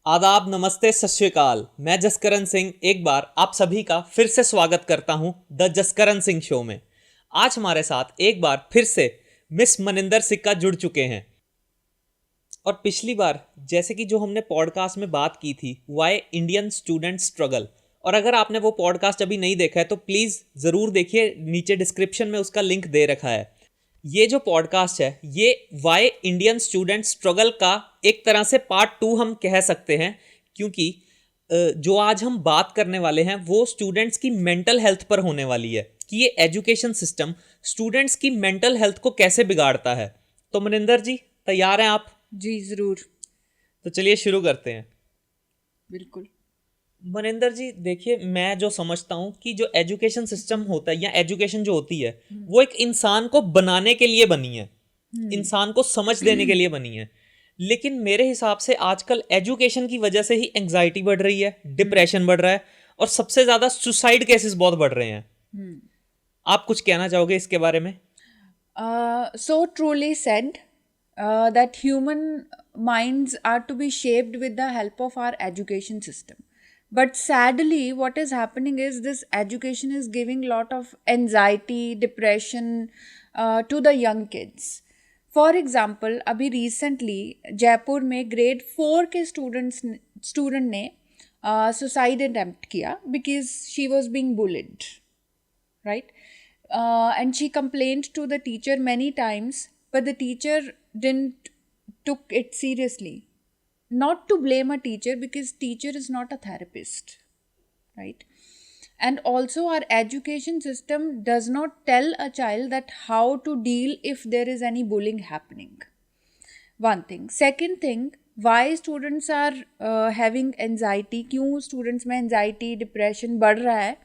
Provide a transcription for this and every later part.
आदाब, नमस्ते, सत श्री अकाल। मैं जसकरण सिंह एक बार आप सभी का फिर से स्वागत करता हूं द जसकरण सिंह शो में। आज हमारे साथ एक बार फिर से मिस मनिंदर सिक्का जुड़ चुके हैं। और पिछली बार जैसे कि जो हमने पॉडकास्ट में बात की थी, वाई इंडियन स्टूडेंट स्ट्रगल, और अगर आपने वो पॉडकास्ट अभी नहीं देखा है तो प्लीज़ ज़रूर देखिए, नीचे डिस्क्रिप्शन में उसका लिंक दे रखा है। ये जो पॉडकास्ट है ये वाई इंडियन स्टूडेंट स्ट्रगल का एक तरह से पार्ट 2 हम कह सकते हैं, क्योंकि जो आज हम बात करने वाले हैं वो स्टूडेंट्स की मेंटल हेल्थ पर होने वाली है कि ये एजुकेशन सिस्टम स्टूडेंट्स की मेंटल हेल्थ को कैसे बिगाड़ता है। तो मनिंदर जी, तैयार हैं आप? जी ज़रूर। तो चलिए शुरू करते हैं। बिल्कुल। मनिंदर जी देखिए, मैं जो समझता हूँ कि जो एजुकेशन सिस्टम होता है या एजुकेशन जो होती है वो एक इंसान को बनाने के लिए बनी है, इंसान को समझ देने के लिए बनी है। लेकिन मेरे हिसाब से आजकल एजुकेशन की वजह से ही एंग्जाइटी बढ़ रही है, डिप्रेशन बढ़ रहा है और सबसे ज़्यादा सुसाइड केसेस बहुत बढ़ रहे हैं। आप कुछ कहना चाहोगे इसके बारे में? So truly said that human minds are to be shaped with the help of our education system. But sadly, what is happening is this education is giving lot of anxiety, depression to the young kids. For example अभी recently Jaipur में grade 4 के student ने suicide attempt किया because she was being bullied, right? And she complained to the teacher many times, but the teacher didn't took it seriously. Not to blame a teacher because teacher is not a therapist, right? And also our education system does not tell a child that how to deal if there is any bullying happening. One thing. Second thing, why students are having anxiety, क्यों students में anxiety depression बढ़ रहा है?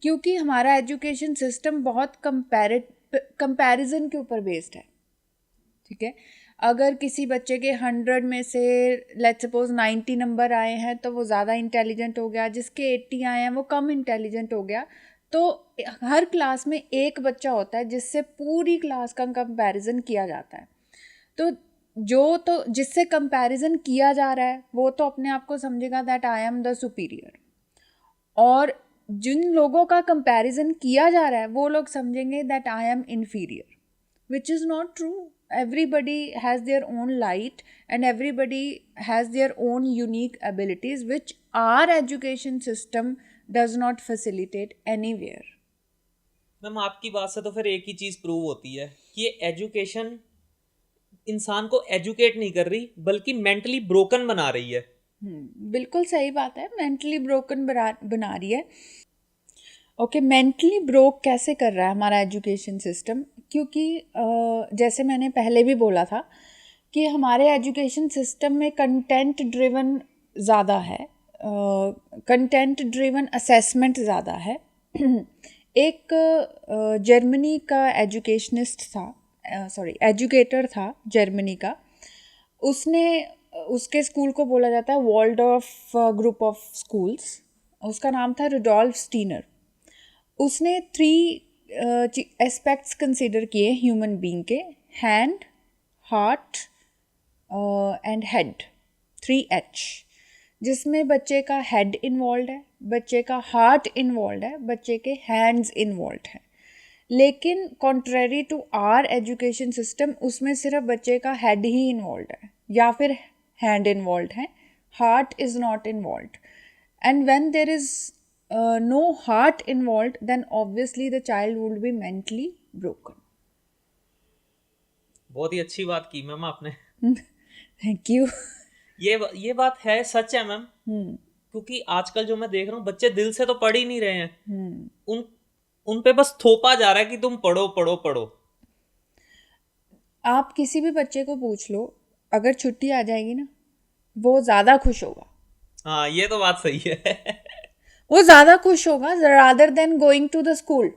क्योंकि हमारा education system बहुत comparison के ऊपर बेस्ड है, ठीक है। अगर किसी बच्चे के 100 में से लेट्स सपोज 90 नंबर आए हैं तो वो ज़्यादा इंटेलिजेंट हो गया, जिसके 80 आए हैं वो कम इंटेलिजेंट हो गया। तो हर क्लास में एक बच्चा होता है जिससे पूरी क्लास का कंपैरिजन किया जाता है। तो जिससे कंपैरिजन किया जा रहा है वो तो अपने आप को समझेगा that I am the superior, और जिन लोगों का कंपैरिजन किया जा रहा है वो लोग समझेंगे that I am inferior, which is not true. Everybody has their own light and everybody has their own unique abilities which our education system does not facilitate anywhere. Ma'am, आपकी बात से तो फिर एक ही चीज़ प्रूव होती है कि ये एजुकेशन इंसान को एजुकेट नहीं कर रही बल्कि मेंटली ब्रोकन बना रही है। बिल्कुल सही बात है, मेंटली ब्रोकन बना रही है। ओके, मेंटली ब्रोक कैसे कर रहा है हमारा एजुकेशन सिस्टम? क्योंकि जैसे मैंने पहले भी बोला था कि हमारे एजुकेशन सिस्टम में कंटेंट ड्रिवन ज़्यादा है, कंटेंट ड्रिवन असेसमेंट ज़्यादा है। एक जर्मनी का एजुकेटर था जर्मनी का, उसके स्कूल को बोला जाता है वॉल्डॉर्फ ग्रुप ऑफ स्कूल्स। उसका नाम था रुडोल्फ स्टीनर। उसने 3 एस्पेक्ट्स कंसिडर किए ह्यूमन बीइंग के: hand, heart and head, 3H, जिसमें बच्चे का हेड इन्वॉल्व है, बच्चे का हार्ट इन्वॉल्व है, बच्चे के हैंड्स इन्वॉल्व है। लेकिन contrary to our education system उसमें सिर्फ बच्चे का हेड ही इन्वॉल्व है या फिर हैंड इन्वॉल्व है, heart is not involve. And when there is no heart involved, then obviously the child would be mentally broken. बहुत ही अच्छी बात की मैम आपने। Thank you. ये बात है, सच है मैम। क्योंकि आजकल जो मैं देख रहा हूँ बच्चे दिल से तो पढ़ ही नहीं रहे हैं। उन पे बस थोपा जा रहा है कि तुम पढ़ो पढ़ो पढ़ो। आप किसी भी बच्चे को पूछ लो, अगर छुट्टी आ जाएगी ना वो ज़्यादा खुश होगा। हाँ, ये तो बात सही है। वो ज़्यादा खुश होगा rather than going to the school.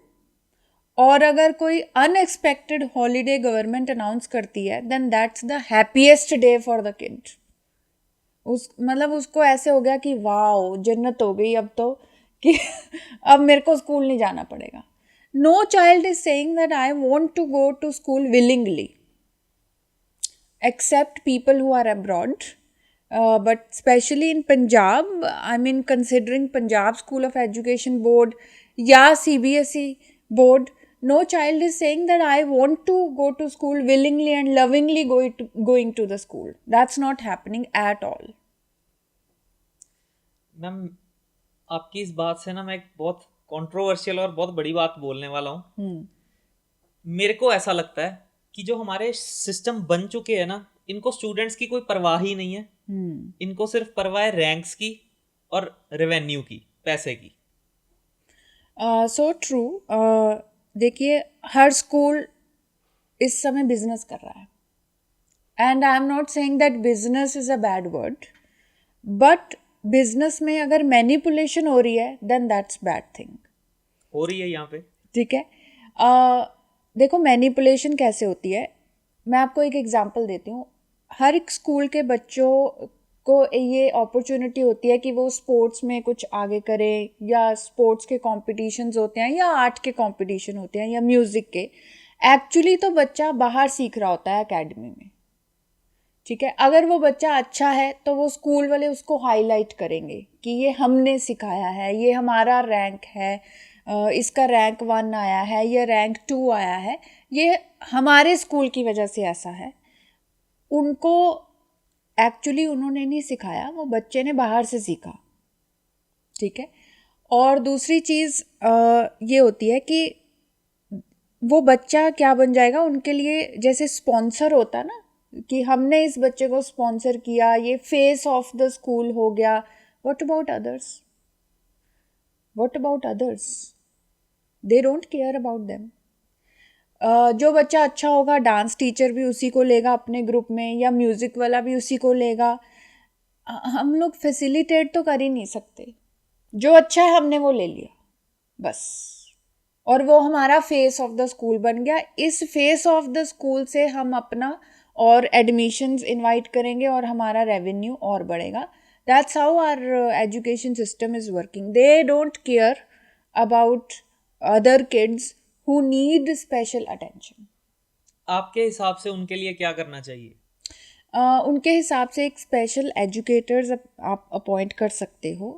और अगर कोई अनएक्सपेक्टेड हॉलीडे गवर्नमेंट अनाउंस करती है then that's the happiest day for the kid. मतलब उसको ऐसे हो गया कि वाओ जन्नत हो गई अब तो, कि अब मेरे को स्कूल नहीं जाना पड़ेगा। No child is saying that I want to go to school willingly, except people who are abroad, but especially in Punjab, I mean, considering Punjab School of Education Board, yeah, CBSE board, no child is saying that I want to go to school willingly and lovingly going to the school. That's not happening at all. Ma'am आपकी इस बात से ना मैं एक बहुत controversial और बहुत बड़ी बात बोलने वाला हूँ। मेरे को ऐसा लगता है कि जो हमारे सिस्टम बन चुके हैं ना, इनको स्टूडेंट्स की कोई परवाह ही नहीं है। इनको सिर्फ परवाह है रैंक्स की और रेवेन्यू की, पैसे की। So true. देखिए, हर स्कूल इस समय बिजनेस कर रहा है, and I am not saying that business is a bad word, but business में अगर मैनिपुलेशन हो रही है देन दैट्स बैड थिंग। हो रही है यहाँ पे, ठीक है। देखो, मैनिपुलेशन कैसे होती है, मैं आपको एक एग्जांपल देती हूँ। हर एक स्कूल के बच्चों को ये अपॉर्चुनिटी होती है कि वो स्पोर्ट्स में कुछ आगे करें, या स्पोर्ट्स के कॉम्पिटिशन्स होते हैं, या आर्ट के कॉम्पिटिशन होते हैं, या म्यूज़िक के। एक्चुअली तो बच्चा बाहर सीख रहा होता है एकेडमी में, ठीक है। अगर वो बच्चा अच्छा है तो वो स्कूल वाले उसको हाईलाइट करेंगे कि ये हमने सिखाया है, ये हमारा रैंक है, इसका रैंक 1 आया है, ये रैंक 2 आया है, ये हमारे स्कूल की वजह से ऐसा है। उनको एक्चुअली उन्होंने नहीं सिखाया, वो बच्चे ने बाहर से सीखा, ठीक है। और दूसरी चीज़ ये होती है कि वो बच्चा क्या बन जाएगा उनके लिए, जैसे स्पॉन्सर होता है ना, कि हमने इस बच्चे को स्पॉन्सर किया, ये फेस ऑफ द स्कूल हो गया। What about others? What about others? They don't care about them. जो बच्चा अच्छा होगा, डांस टीचर भी उसी को लेगा अपने ग्रुप में, या म्यूज़िक वाला भी उसी को लेगा। हम लोग फैसिलिटेट तो कर ही नहीं सकते। जो अच्छा है हमने वो ले लिया बस, और वो हमारा फेस ऑफ द स्कूल बन गया। इस फेस ऑफ द स्कूल से हम अपना और एडमिशन्स इनवाइट करेंगे और हमारा रेवेन्यू और बढ़ेगा। That's how our education system is working. They don't care about other kids who need special attention. आपके हिसाब से उनके लिए क्या करना चाहिए? उनके हिसाब से एक स्पेशल एजुकेटर्स आप अपॉइंट कर सकते हो।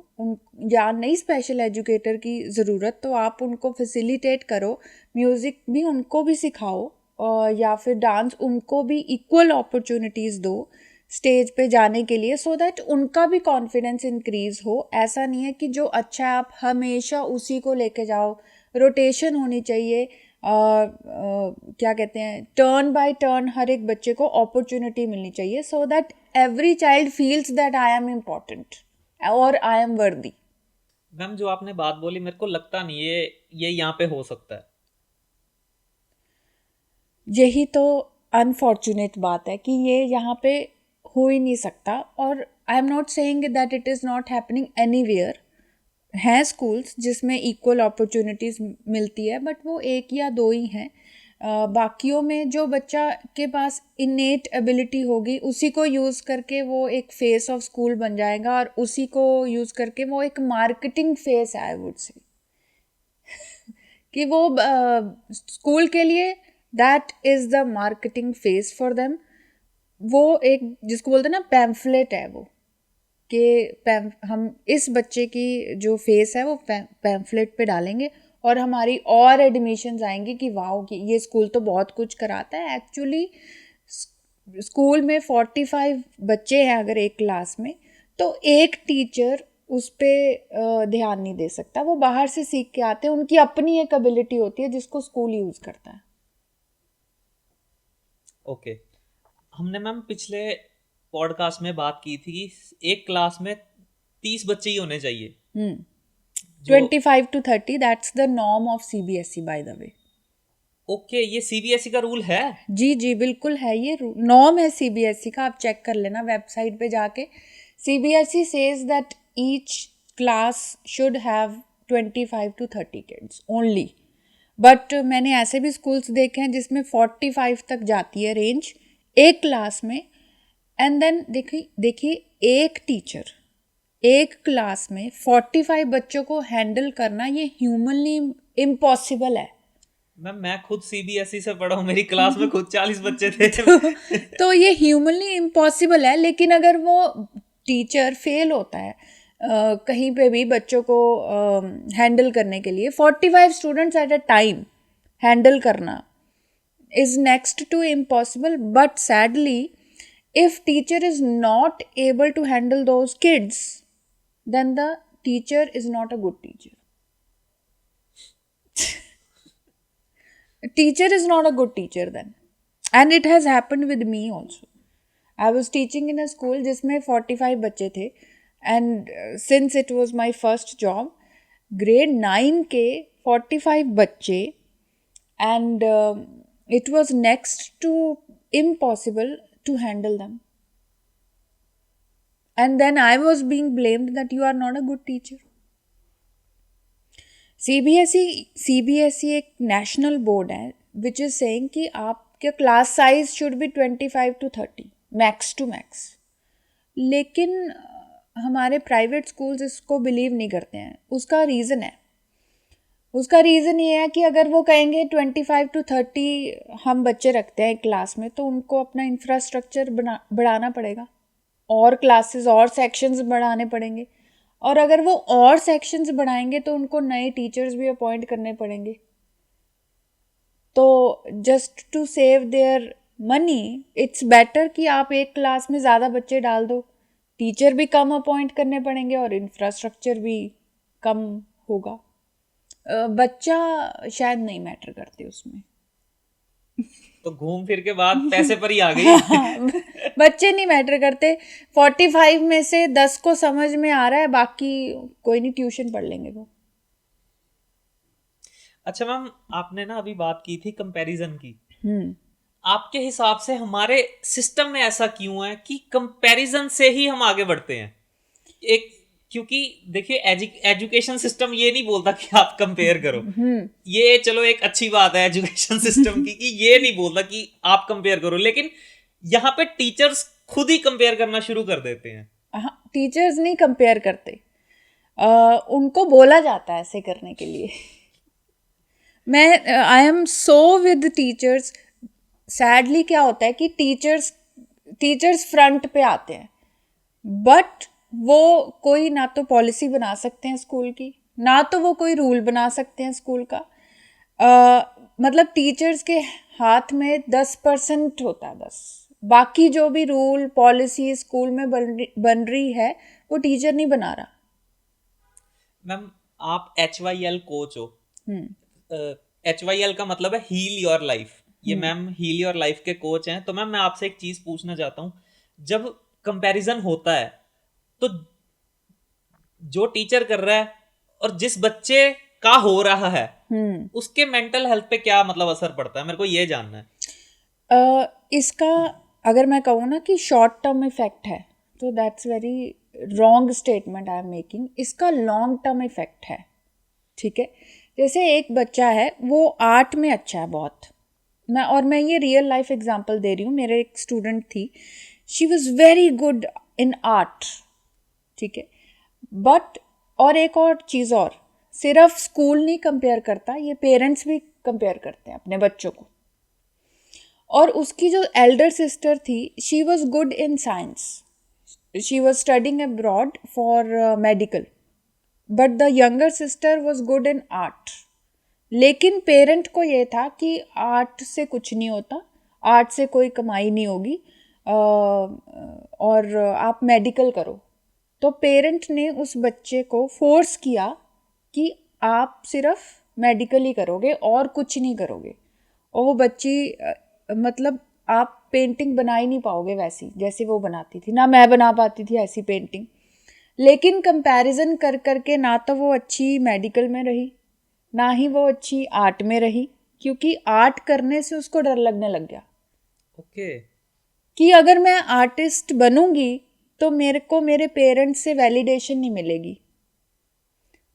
या नहीं स्पेशल एजुकेटर की ज़रूरत तो आप उनको फैसिलिटेट करो, म्यूज़िक भी उनको भी सिखाओ, या फिर डांस, उनको भी इक्वल अपॉर्चुनिटीज़ दो स्टेज पे जाने के लिए, सो दैट उनका भी कॉन्फिडेंस इंक्रीज़ हो। ऐसा नहीं है कि जो अच्छा है आप हमेशा उसी को लेके जाओ। रोटेशन होनी चाहिए, क्या कहते हैं, टर्न बाय टर्न हर एक बच्चे को अपॉर्चुनिटी मिलनी चाहिए, so that every child feels that I M important और आई एम वर्दी। मैम, जो आपने बात बोली मेरे को लगता नहीं ये यहाँ पे हो सकता है। यही तो अनफॉर्चुनेट बात है कि ये यहाँ पे हो ही नहीं सकता। और आई am not saying that it is not happening anywhere. हैं स्कूल्स जिसमें इक्वल अपॉर्चुनिटीज़ मिलती है, बट वो एक या दो ही हैं। बाकियों में जो बच्चा के पास इनेट एबिलिटी होगी उसी को यूज़ करके वो एक फेस ऑफ स्कूल बन जाएगा, और उसी को यूज़ करके वो एक मार्केटिंग फेस है, आई वुड से कि वो स्कूल के लिए that is the marketing face for them. वो एक जिसको बोलते हैं ना पैम्फलेट है वो, कि हम इस बच्चे की जो फेस है वो पैम्फलेट पे डालेंगे और हमारी और एडमिशन्स आएंगी कि वाओ कि ये स्कूल तो बहुत कुछ कराता है। एक्चुअली स्कूल में 45 बच्चे हैं अगर एक क्लास में, तो एक टीचर उस पर ध्यान नहीं दे सकता। वो बाहर से सीख के आते हैं, उनकी अपनी एक एबिलिटी होती है जिसको स्कूल यूज़ करता है। ओके, हमने मैम पिछले पॉडकास्ट में बात की थी कि एक क्लास में 30 बच्चे ही होने चाहिए। 25 to 30, that's the norm of CBSE by the way. Okay, ये CBSE का रूल है? जी जी बिल्कुल है, ये नॉर्म है CBSE का। आप चेक कर लेना वेबसाइट पे जाके। CBSE says that each class should have 25 to 30 kids only. But मैंने ऐसे भी स्कूल्स देखे हैं जिसमें 45 तक जाती है रेंज एक क्लास में। एंड देन देखिए एक टीचर एक क्लास में 45 बच्चों को हैंडल करना, ये ह्यूमनली इम्पॉसिबल है। मैम मैं खुद सीबीएसई से पढ़ा हूँ, मेरी क्लास में खुद 40 बच्चे थे। तो ये ह्यूमनली इम्पॉसिबल है, लेकिन अगर वो टीचर फेल होता है कहीं पे भी बच्चों को हैंडल करने के लिए, 45 students at a time handle करना is next to impossible. But sadly, if teacher is not able to handle those kids, then the teacher is not a good teacher. Teacher is not a good teacher then. And it has happened with me also. I was teaching in a school जिसमें 45 बच्चे थे, and since it was my first job, grade 9 के 45 बच्चे, and it was next to impossible to handle them. And then I was being blamed that you are not a good teacher. CBSE एक national board है which is saying कि आपके class size should be 25 to 30 max to max, लेकिन हमारे private schools इसको believe नहीं करते हैं. उसका रीज़न ये है कि अगर वो कहेंगे 25 to 30 हम बच्चे रखते हैं एक क्लास में, तो उनको अपना इंफ्रास्ट्रक्चर बढ़ाना पड़ेगा, और क्लासेस और सेक्शंस बढ़ाने पड़ेंगे, और अगर वो और सेक्शंस बढ़ाएंगे तो उनको नए टीचर्स भी अपॉइंट करने पड़ेंगे. तो just to save their money it's better कि आप एक क्लास में ज़्यादा बच्चे डाल दो, टीचर भी कम अपॉइंट करने पड़ेंगे और इंफ्रास्ट्रक्चर भी कम होगा. बच्चा शायद नहीं मैटर करते उसमें. तो घूम फिर के बाद पैसे पर ही आ गई. बच्चे नहीं मैटर करते. 45 में से 10 को समझ में आ रहा है, बाकी कोई नहीं, ट्यूशन पढ़ लेंगे वो. अच्छा मैम, आपने ना अभी बात की थी कंपैरिजन की. आपके हिसाब से हमारे सिस्टम में ऐसा क्यों है कि कंपैरिजन से ही हम आगे बढ़ते हैं? क्योंकि देखिए एजुकेशन सिस्टम ये नहीं बोलता कि आप कंपेयर करो. ये चलो एक अच्छी बात है एजुकेशन सिस्टम की कि ये नहीं बोलता कि आप कंपेयर करो, लेकिन यहाँ पे टीचर्स खुद ही कंपेयर करना शुरू कर देते हैं. टीचर्स नहीं कंपेयर करते, उनको बोला जाता है ऐसे करने के लिए. I am so with teachers. Sadly क्या होता है कि टीचर्स फ्रंट पे आते हैं, बट वो कोई ना तो पॉलिसी बना सकते हैं स्कूल की, ना तो वो कोई रूल बना सकते हैं स्कूल का. मतलब टीचर्स के हाथ में 10% होता है बस. बाकी जो भी रूल पॉलिसी स्कूल में बन रही है वो टीचर नहीं बना रहा. मैम आप HYL कोच हो. HYL का मतलब है हील योर लाइफ. ये मैम हील योर लाइफ के कोच हैं. तो मैम मैं आपसे एक चीज पूछना चाहता हूँ, जब कंपैरिजन होता है तो जो टीचर कर रहा है और जिस बच्चे का हो रहा है उसके मेंटल हेल्थ पे क्या मतलब असर पड़ता है, मेरे को ये जानना है. इसका अगर मैं कहूँ ना कि शॉर्ट टर्म इफेक्ट है, तो that's very wrong statement I am making. इसका लॉन्ग टर्म इफेक्ट है. ठीक है, जैसे एक बच्चा है वो आर्ट में अच्छा है बहुत, मैं ये रियल लाइफ एग्जांपल दे रही हूँ. मेरे एक स्टूडेंट थी, she was very good in art. ठीक है, बट और एक और चीज़, और सिर्फ स्कूल नहीं कंपेयर करता, ये पेरेंट्स भी कंपेयर करते हैं अपने बच्चों को. और उसकी जो एल्डर सिस्टर थी, she was good in science, she was studying abroad for medical, but the younger sister was good in art. लेकिन पेरेंट को ये था कि आर्ट से कुछ नहीं होता, आर्ट से कोई कमाई नहीं होगी, और आप मेडिकल करो. तो पेरेंट ने उस बच्चे को फोर्स किया कि आप सिर्फ मेडिकल ही करोगे और कुछ नहीं करोगे. और वो बच्ची मतलब आप पेंटिंग बना ही नहीं पाओगे वैसी जैसे वो बनाती थी, ना मैं बना पाती थी ऐसी पेंटिंग. लेकिन कंपैरिजन कर करके ना तो वो अच्छी मेडिकल में रही, ना ही वो अच्छी आर्ट में रही, क्योंकि आर्ट करने से उसको डर लगने लग गया. ओके. कि अगर मैं आर्टिस्ट बनूंगी तो मेरे को मेरे पेरेंट्स से वैलिडेशन नहीं मिलेगी.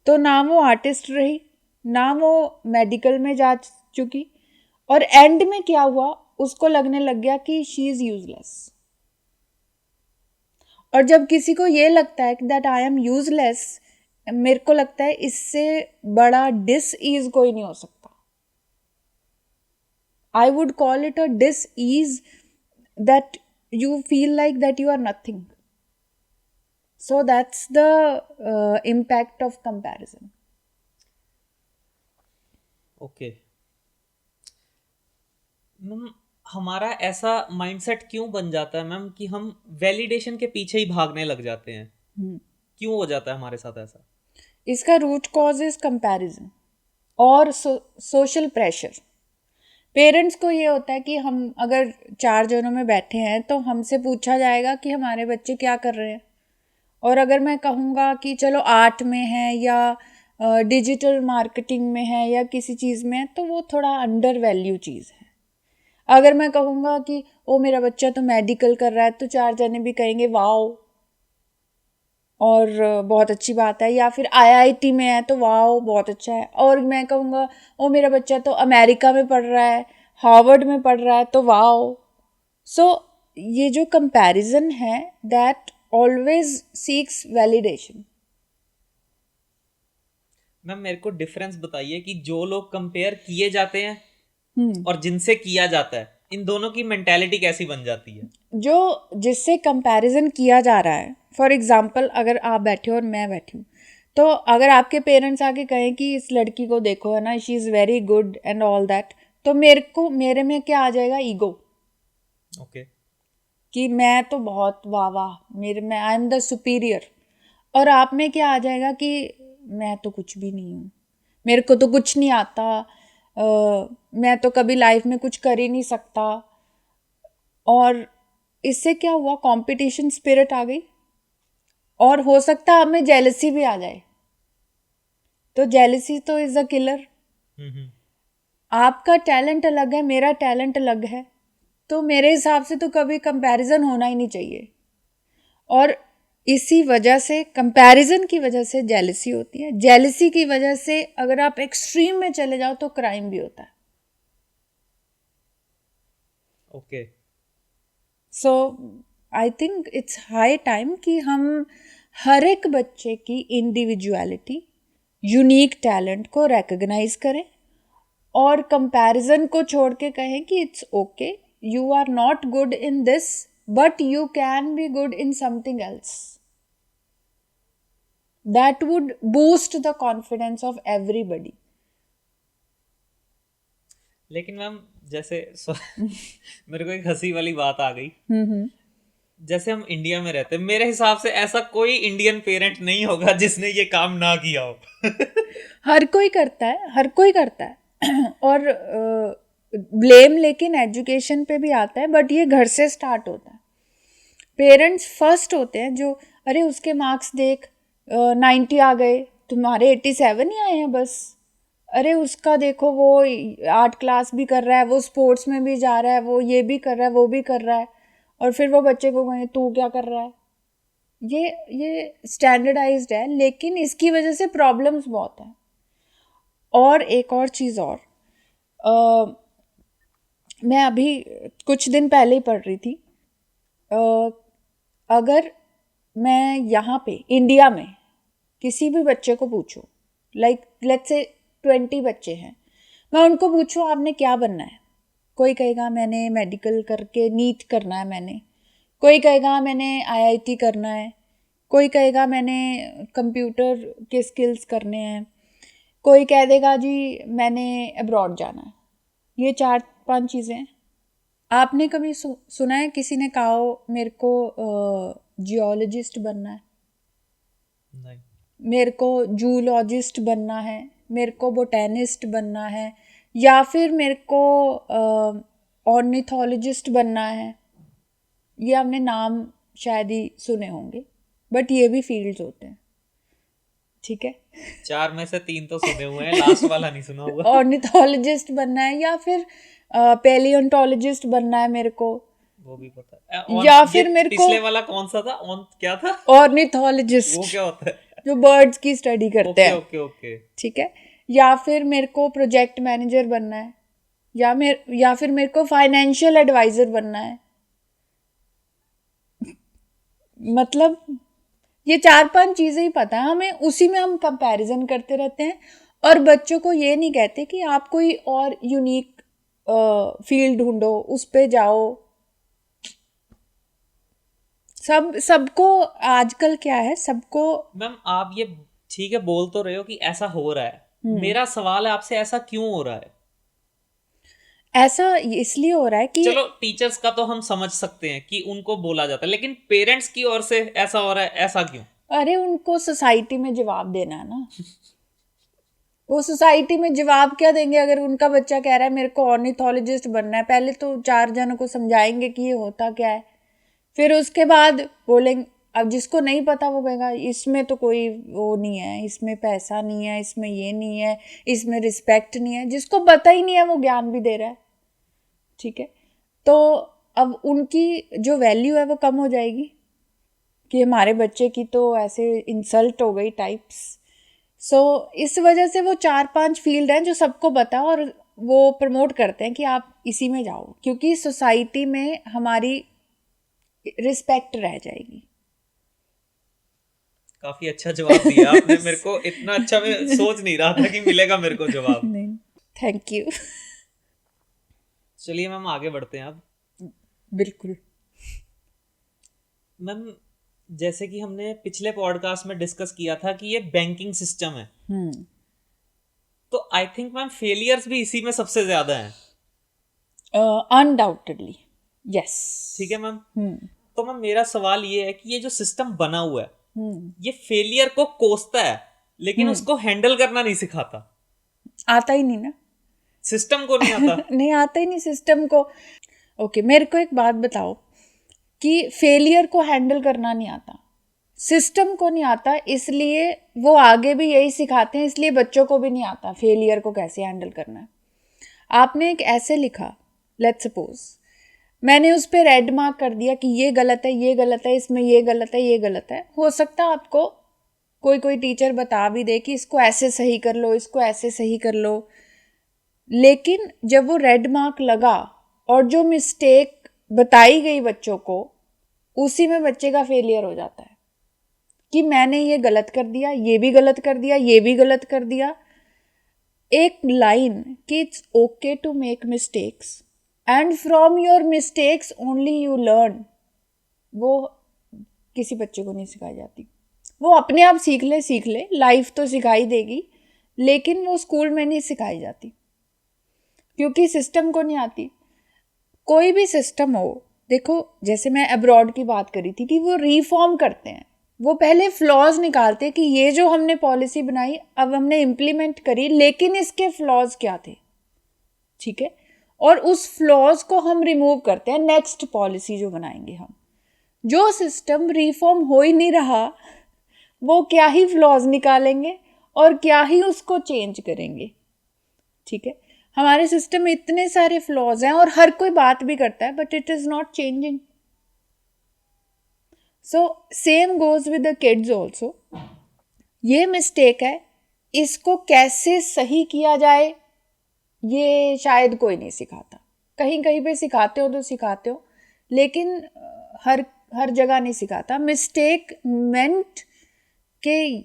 तो ना वो आर्टिस्ट रही, ना वो मेडिकल में जा चुकी, और एंड में क्या हुआ, उसको लगने लग गया कि शी इज़ यूजलेस. और जब किसी को ये लगता है कि दैट आई एम यूजलेस, मेरे को लगता है इससे बड़ा डिसईज कोई नहीं हो सकता. I would call it a dis-ease, that you feel like that you are nothing. So that's the impact of comparison. Okay ma'am, हमारा ऐसा माइंडसेट क्यों बन जाता है मैम कि हम वैलिडेशन के पीछे ही भागने लग जाते हैं? क्यों हो जाता है हमारे साथ ऐसा? इसका रूट कॉज इज कंपैरिजन और सोशल प्रेशर. पेरेंट्स को ये होता है कि हम अगर 4 जनों में बैठे हैं तो हमसे पूछा जाएगा कि हमारे बच्चे क्या कर रहे हैं. और अगर मैं कहूँगा कि चलो आर्ट में है या डिजिटल मार्केटिंग में है या किसी चीज़ में है, तो वो थोड़ा अंडर वैल्यू चीज़ है. अगर मैं कहूँगा कि ओ मेरा बच्चा तो मेडिकल कर रहा है, तो 4 जने भी कहेंगे वाओ और बहुत अच्छी बात है. या फिर आईआईटी में है तो वाओ बहुत अच्छा है. और मैं कहूँगा ओ मेरा बच्चा तो अमेरिका में पढ़ रहा है, हार्वर्ड में पढ़ रहा है, तो वाओ. सो ये जो कंपैरिजन है that always seeks validation. Ma'am मेरे को डिफरेंस बताइए कि जो लोग कंपेयर किए जाते हैं और जिनसे किया जाता है, इन दोनों की मेंटालिटी कैसी बन जाती है? जो जिससे कंपैरिजन किया जा रहा है, फॉर एग्जांपल अगर आप बैठे हो और मैं बैठी हूँ, तो अगर आपके पेरेंट्स आके कहें कि इस लड़की को देखो है ना, she is very good and all that, तो मेरे में क्या आ जाएगा? ईगो. ओके कि मैं तो बहुत वाह वाह, मेरे में आई एम द सुपीरियर. और आप में क्या आ जाएगा कि मैं तो कुछ भी नहीं हूँ, मेरे को तो कुछ नहीं आता, मैं तो कभी लाइफ में कुछ कर ही नहीं सकता. और इससे क्या हुआ? कंपटीशन स्पिरिट आ गई. और हो सकता है हमें जेलसी भी आ जाए. तो जेलसी तो इज अ किलर. आपका टैलेंट अलग है, मेरा टैलेंट अलग है, तो मेरे हिसाब से तो कभी कंपैरिजन होना ही नहीं चाहिए. और इसी वजह से, कंपैरिजन की वजह से जेलसी होती है. जेलसी की वजह से अगर आप एक्सट्रीम में चले जाओ तो क्राइम भी होता है. Okay so I think it's high time कि हम हर एक बच्चे की इंडिविजुअलिटी, यूनिक टैलेंट को रिकग्नाइज करें और कंपैरिजन को छोड़ के कहें कि it's okay, you are not good in this but you can be good in something else. That would boost the confidence of everybody. लेकिन मैम जैसे मेरे को एक हंसी वाली बात आ गई. जैसे हम इंडिया में रहते हैं, मेरे हिसाब से ऐसा कोई इंडियन पेरेंट नहीं होगा जिसने ये काम ना किया हो. हर कोई करता है, हर कोई करता है. और ब्लेम लेकिन एजुकेशन पे भी आता है, बट ये घर से स्टार्ट होता है. पेरेंट्स फर्स्ट होते हैं जो, अरे उसके मार्क्स देख, 90 आ गए, तुम्हारे 87 ही आए हैं बस. अरे उसका देखो वो आर्ट क्लास भी कर रहा है, वो स्पोर्ट्स में भी जा रहा है, वो ये भी कर रहा है, वो भी कर रहा है. और फिर वो बच्चे को कहें तू क्या कर रहा है. ये स्टैंडर्डाइज्ड है, लेकिन इसकी वजह से प्रॉब्लम्स बहुत हैं. और एक और चीज़ और, मैं अभी कुछ दिन पहले ही पढ़ रही थी, अगर मैं यहाँ पे इंडिया में किसी भी बच्चे को पूछूं, लाइक लेट्स से 20 बच्चे हैं, मैं उनको पूछूं आपने क्या बनना है, कोई कहेगा मैंने मेडिकल करके नीट करना है मैंने, कोई कहेगा मैंने आईआईटी करना है, कोई कहेगा मैंने कंप्यूटर के स्किल्स करने हैं, कोई कह देगा जी मैंने अब्रॉड जाना है. ये 4-5 चीज़ें हैं. आपने कभी सुना है किसी ने कहा हो मेरे को जियोलॉजिस्ट बनना है, नहीं. मेरे को जूलॉजिस्ट बनना है, मेरे को बोटेनिस्ट बनना है, या फिर मेरे को ऑर्निथोलॉजिस्ट बनना है. ये आपने नाम शायद ही सुने होंगे, बट ये भी फील्ड्स होते हैं. ठीक है, 4 में से 3 तो सुने हुए हैं, लास्ट वाला नहीं सुना हुआ. ऑर्निथोलॉजिस्ट बनना है, या फिर पेलियोंटोलॉजिस्ट बनना है मेरे को, वो भी पता है. या फिर मेरे को पिछले वाला कौन सा था? क्या था? ऑर्निथोलॉजिस्ट, वो क्या होता है? जो बर्ड्स की स्टडी करते हैं. Okay okay. ठीक है. या फिर मेरे को प्रोजेक्ट मैनेजर बनना है, या फिर मेरे को फाइनेंशियल एडवाइजर बनना है. मतलब ये 4-5 चीज़ें ही पता है हमें, उसी में हम कंपैरिजन करते रहते हैं. और बच्चों को ये नहीं कहते कि आप कोई और यूनिक फील्ड ढूंढो, उस पे जाओ। सबको आजकल क्या है, सबको मैम आप ये ठीक है बोल तो रहे हो कि ऐसा हो रहा है, मेरा सवाल है आपसे, ऐसा क्यों हो रहा है? ऐसा इसलिए हो रहा है कि चलो टीचर्स का तो हम समझ सकते हैं कि उनको बोला जाता है, लेकिन पेरेंट्स की ओर से ऐसा हो रहा है, ऐसा क्यों? अरे उनको सोसाइटी में जवाब देना है ना। वो सोसाइटी में जवाब क्या देंगे अगर उनका बच्चा कह रहा है मेरे को ऑर्निथोलॉजिस्ट बनना है? पहले तो 4 जनों को समझाएंगे कि ये होता क्या है, फिर उसके बाद बोलेंगे। अब जिसको नहीं पता वो कहेगा इसमें तो कोई वो नहीं है, इसमें पैसा नहीं है, इसमें ये नहीं है, इसमें रिस्पेक्ट नहीं है। जिसको पता ही नहीं है वो ज्ञान भी दे रहा है, ठीक है। तो अब उनकी जो वैल्यू है वो कम हो जाएगी कि हमारे बच्चे की तो ऐसे इंसल्ट हो गई टाइप्स। सो इस वजह से वो 4-5 फील्ड हैं जो सबको पता है, और वो प्रमोट करते हैं कि आप इसी में जाओ, क्योंकि सोसाइटी में हमारी रिस्पेक्ट रह जाएगी। काफी अच्छा जवाब दिया आपने मेरे को, इतना अच्छा मैं सोच नहीं रहा था कि मिलेगा मेरे को जवाब। नहीं, थैंक यू। चलिए मैम आगे बढ़ते हैं अब। बिल्कुल। मैम जैसे कि हमने पिछले पॉडकास्ट में डिस्कस किया था कि ये बैंकिंग सिस्टम है, तो आई थिंक मैम फेलियर्स भी इसी में सबसे ज्यादा हैं। Undoubtedly yes. ठीक है मैम। तो मैम मेरा सवाल ये है कि ये जो सिस्टम बना हुआ है ये फेलियर को कोसता है, लेकिन उसको हैंडल करना नहीं सिखाता। आता ही नहीं ना, सिस्टम को नहीं आता। नहीं आता ही नहीं सिस्टम को। ओके, मेरे को एक बात बताओ कि फेलियर को हैंडल करना नहीं आता, सिस्टम को नहीं आता, इसलिए वो आगे भी यही सिखाते हैं, इसलिए बच्चों को भी नहीं आता फेलियर को कैसे हैंडल करना है। आपने एक ऐसे लिखा, लेट्स सपोज मैंने उस पर रेड मार्क कर दिया कि ये गलत है, ये गलत है, इसमें ये गलत है, ये गलत है। हो सकता है आपको कोई टीचर बता भी दे कि इसको ऐसे सही कर लो, इसको ऐसे सही कर लो, लेकिन जब वो रेड मार्क लगा और जो मिस्टेक बताई गई बच्चों को, उसी में बच्चे का फेलियर हो जाता है कि मैंने ये गलत कर दिया, ये भी गलत कर दिया, ये भी गलत कर दिया। एक लाइन कि it's okay to make mistakes and from your mistakes only you learn, वो किसी बच्चे को नहीं सिखाई जाती। वो अपने आप सीख ले, लाइफ तो सिखाई देगी, लेकिन वो स्कूल में नहीं सिखाई जाती क्योंकि सिस्टम को नहीं आती। कोई भी सिस्टम हो, देखो जैसे मैं अब्रॉड की बात करी थी कि वो रिफॉर्म करते हैं, वो पहले फ्लॉज निकालते कि ये जो हमने पॉलिसी बनाई अब हमने इम्प्लीमेंट करी, लेकिन इसके फ्लॉज क्या थे, ठीक है, और उस फ्लॉज को हम रिमूव करते हैं नेक्स्ट पॉलिसी जो बनाएंगे हम। जो सिस्टम रिफॉर्म हो ही नहीं रहा वो क्या ही फ्लॉज निकालेंगे और क्या ही उसको चेंज करेंगे, ठीक है। हमारे सिस्टम में इतने सारे फ्लॉज हैं और हर कोई बात भी करता है, but it is not changing. So same goes with the kids also. ये मिस्टेक है, इसको कैसे सही किया जाए ये शायद कोई नहीं सिखाता। कहीं कहीं पे सिखाते हो तो सिखाते हो, लेकिन हर जगह नहीं सिखाता। मिस्टेक मेंट के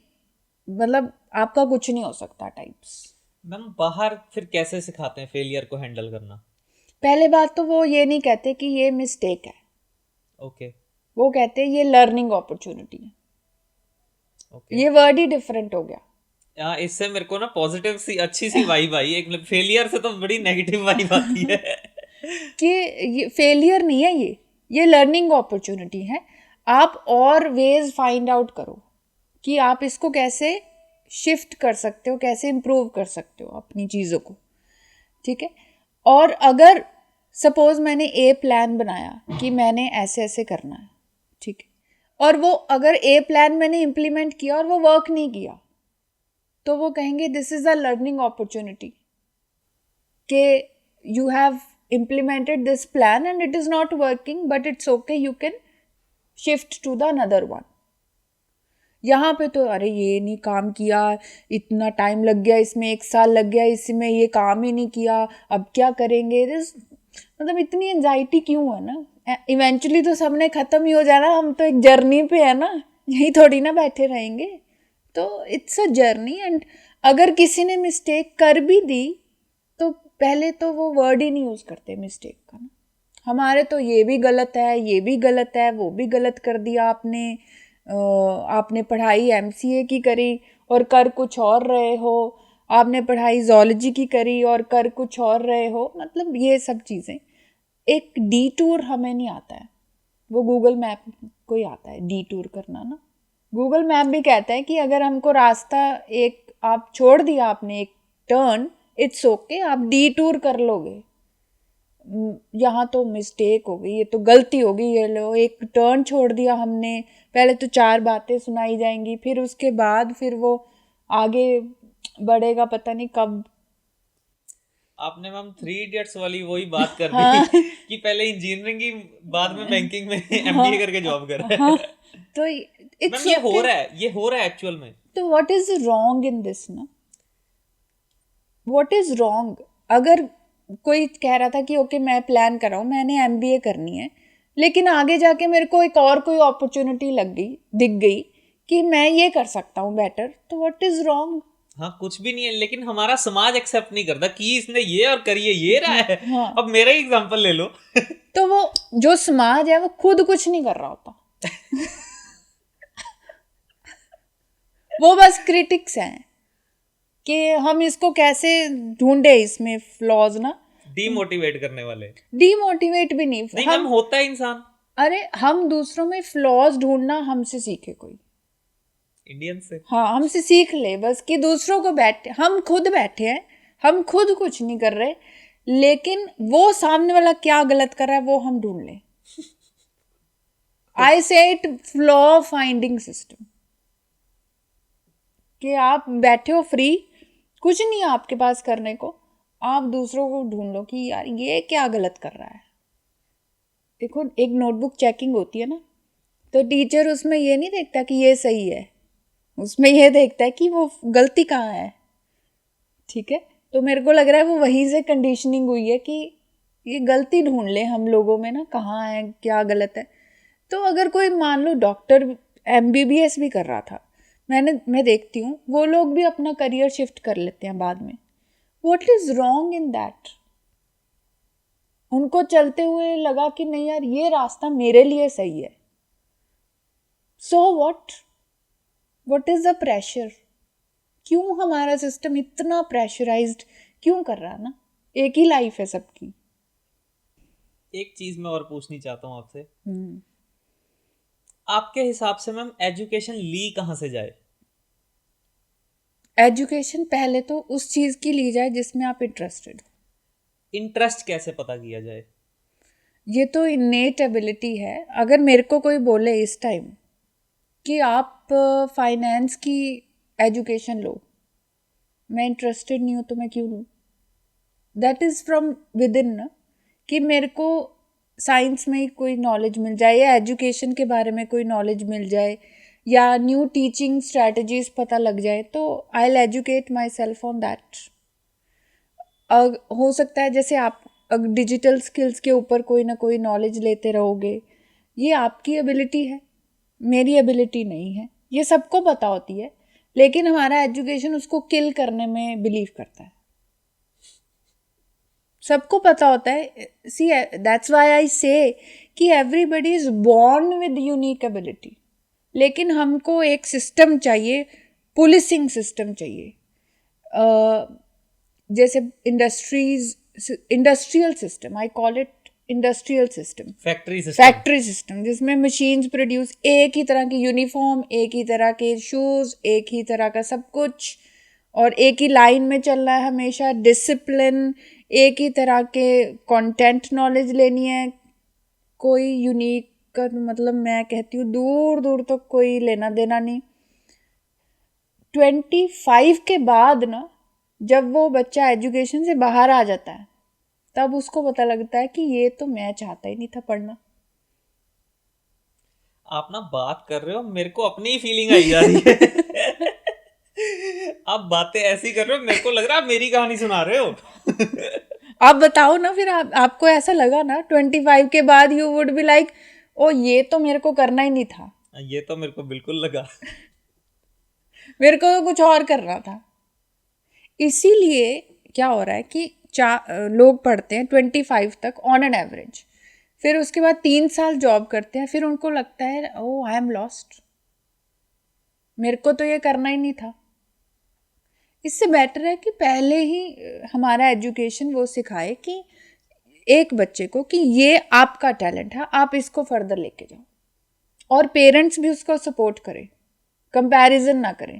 मतलब आपका कुछ नहीं हो सकता टाइप्स। मैम बाहर फिर कैसे सिखाते हैं फेलियर को हैंडल करना? पहले बात तो वो ये नहीं कहते कि ये मिस्टेक है, ओके वो कहते हैं ये लर्निंग अपॉर्चुनिटी है। ओके, ये वर्ड ही डिफरेंट हो गया। इससे मेरे को ना पॉजिटिव सी अच्छी सी वाइब आई। एक फेलियर से तो बड़ी नेगेटिव वाइब आती है। कि ये फेलियर नहीं है, ये लर्निंग अपॉर्चुनिटी है। आप और वेज फाइंड आउट करो कि आप इसको कैसे शिफ्ट कर सकते हो, कैसे इम्प्रूव कर सकते हो अपनी चीज़ों को, ठीक है। और अगर सपोज मैंने ए प्लान बनाया कि मैंने ऐसे ऐसे करना है, ठीक है, और वो अगर ए प्लान मैंने इम्प्लीमेंट किया और वो वर्क नहीं किया, तो वो कहेंगे this is a learning opportunity कि you have implemented this plan and it is not working, but it's okay, you can shift to the another one. यहाँ पे तो अरे ये नहीं काम किया, इतना टाइम लग गया इसमें, 1 साल लग गया इसमें, ये काम ही नहीं किया, अब क्या करेंगे। मतलब इतनी एंजाइटी क्यों है ना। इवेंचुअली तो सबने ख़त्म ही हो जाना, हम तो एक जर्नी पे है ना, यहीं थोड़ी ना बैठे रहेंगे। तो इट्स अ जर्नी, एंड अगर किसी ने मिस्टेक कर भी दी तो पहले तो वो वर्ड ही नहीं यूज़ करते मिस्टेक का ना। हमारे तो ये भी गलत है, ये भी गलत है, वो भी गलत कर दिया आपने। आपने पढ़ाई एमसीए की करी और कर कुछ और रहे हो, आपने पढ़ाई जोलॉजी की करी और कर कुछ और रहे हो, मतलब ये सब चीज़ें। एक डी टूर हमें नहीं आता है, वो गूगल मैप को ही आता है डी टूर करना ना। गूगल मैप भी कहता है कि अगर हमको रास्ता एक आप छोड़ दिया, आपने एक टर्न, इट्स ओके, आप डी टूर कर लोगे। यहाँ तो मिस्टेक हो गई, ये तो गलती हो गई, ये लो एक टर्न छोड़ दिया हमने। पहले तो 4 बातें सुनाई जाएंगी, फिर उसके बाद फिर वो आगे बढ़ेगा, पता नहीं कब। आपने मैम 3 इडियट्स वाली वही बात कर दी हाँ कि पहले इंजीनियरिंग की, बाद में बैंकिंग में एमबीए करके जॉब कर रहा हाँ, है। तो मैम इट्स ये हो ओके। रहा है, ये हो रहा है एक्चुअल में। तो what is wrong in this ना? What is wrong? अगर कोई कह रहा था कि ओके मैं प्लान कर रहा हूँ, मैंने एमबीए करनी है, लेकिन आगे जाके मेरे को एक और कोई अपॉर्चुनिटी लग गई, दिख गई कि मैं ये कर सकता हूँ बेटर, तो व्हाट इज रॉन्ग? हाँ कुछ भी नहीं है, लेकिन हमारा समाज एक्सेप्ट नहीं करता कि इसने ये और करिए ये रहा है। हाँ, अब मेरा ही एग्जांपल ले लो। तो वो जो समाज है वो खुद कुछ नहीं कर रहा होता। वो बस क्रिटिक्स हैं कि हम इसको कैसे ढूंढे, इसमें फ्लॉज ना। डीमोटिवेट करने वाले। डीमोटिवेट भी नहीं नहीं मैम, हम। होता है इंसान। अरे हम दूसरों में फ्लॉज ढूंढना हमसे सीखे कोई। इंडियन से। हाँ, हमसे सीख ले बस कि दूसरों को बैठे, हम खुद बैठे हैं, हम खुद कुछ नहीं कर रहे, लेकिन वो सामने वाला क्या गलत कर रहा है वो हम ढूंढ लें। आई से इट फ्लॉ फाइंडिंग सिस्टम, कि आप बैठे हो फ्री, कुछ नहीं है आपके पास करने को, आप दूसरों को ढूंढ लो कि यार ये क्या गलत कर रहा है। देखो एक नोटबुक चेकिंग होती है ना, तो टीचर उसमें ये नहीं देखता कि ये सही है, उसमें ये देखता है कि वो गलती कहाँ है। ठीक है, तो मेरे को लग रहा है वो वहीं से कंडीशनिंग हुई है कि ये गलती ढूंढ ले हम लोगों में ना, कहाँ है क्या गलत है। तो अगर कोई मान लो डॉक्टर एमबीबीएस भी कर रहा था, मैं देखती हूँ वो लोग भी अपना करियर शिफ्ट कर लेते हैं बाद में। What is wrong in that? उनको चलते हुए लगा कि नहीं यार ये रास्ता मेरे लिए सही है, so what is the pressure? क्यों हमारा सिस्टम इतना प्रेशराइज्ड क्यों कर रहा है ना? एक ही लाइफ है सबकी। एक चीज मैं और पूछनी चाहता हूँ आपसे, आपके हिसाब से मैम एजुकेशन ली कहाँ से जाए? एजुकेशन पहले तो उस चीज़ की ली जाए जिसमें आप इंटरेस्टेड हो। इंटरेस्ट कैसे पता किया जाए? ये तो इनेट एबिलिटी है। अगर मेरे को कोई बोले इस टाइम कि आप फाइनेंस की एजुकेशन लो, मैं इंटरेस्टेड नहीं हूँ तो मैं क्यों लूँ? That is from with in ना, कि मेरे को साइंस में ही कोई नॉलेज मिल जाए या एजुकेशन के बारे में कोई नॉलेज मिल जाए या न्यू टीचिंग स्ट्रैटेजीज पता लग जाए, तो I will educate my self on that. हो सकता है जैसे आप डिजिटल स्किल्स के ऊपर कोई ना कोई नॉलेज लेते रहोगे, ये आपकी एबिलिटी है, मेरी एबिलिटी नहीं है, ये सबको पता होती है, लेकिन हमारा एजुकेशन उसको किल करने में बिलीव करता है। सबको पता होता है। सी दैट्स व्हाई आई से कि everybody is born with unique ability, लेकिन हमको एक सिस्टम चाहिए, पुलिसिंग सिस्टम चाहिए। जैसे industrial system, I call it industrial system, factory system, जिसमें मशीन्स प्रोड्यूस एक ही तरह की यूनिफॉर्म, एक ही तरह के शूज़, एक ही तरह का सब कुछ, और एक ही लाइन में चल रहा है हमेशा, डिसिप्लिन, एक ही तरह के कंटेंट नॉलेज लेनी है, कोई यूनिक का मतलब मैं कहती हूँ दूर दूर तक कोई लेना देना नहीं। 25 के बाद ना, जब वो बच्चा एजुकेशन से बाहर आ जाता है, तब उसको पता लगता है कि ये तो मैं चाहता ही नहीं था पढ़ना। आप ना बात कर रहे हो, मेरे को अपनी ही फीलिंग आई जा रही है। आप बातें ऐसी कर रहे हो, मेरे को लग रहा है आप मेरी कहानी सुना रहे हो। आप बताओ ना फिर, आपको ऐसा लगा ना 25 के बाद यू वुड बी लाइक, ओ ये तो मेरे को करना ही नहीं था। ये तो मेरे को बिल्कुल लगा। मेरे को तो कुछ और करना था। इसीलिए क्या हो रहा है कि लोग पढ़ते हैं 25 तक ऑन एन एवरेज, फिर उसके बाद 3 साल जॉब करते हैं, फिर उनको लगता है ओ आई एम लॉस्ट, मेरे को तो ये करना ही नहीं था। इससे बेटर है कि पहले ही हमारा एजुकेशन वो सिखाए कि एक बच्चे को कि ये आपका टैलेंट है, आप इसको फर्दर लेके जाओ, और पेरेंट्स भी उसको सपोर्ट करें, कंपैरिजन ना करें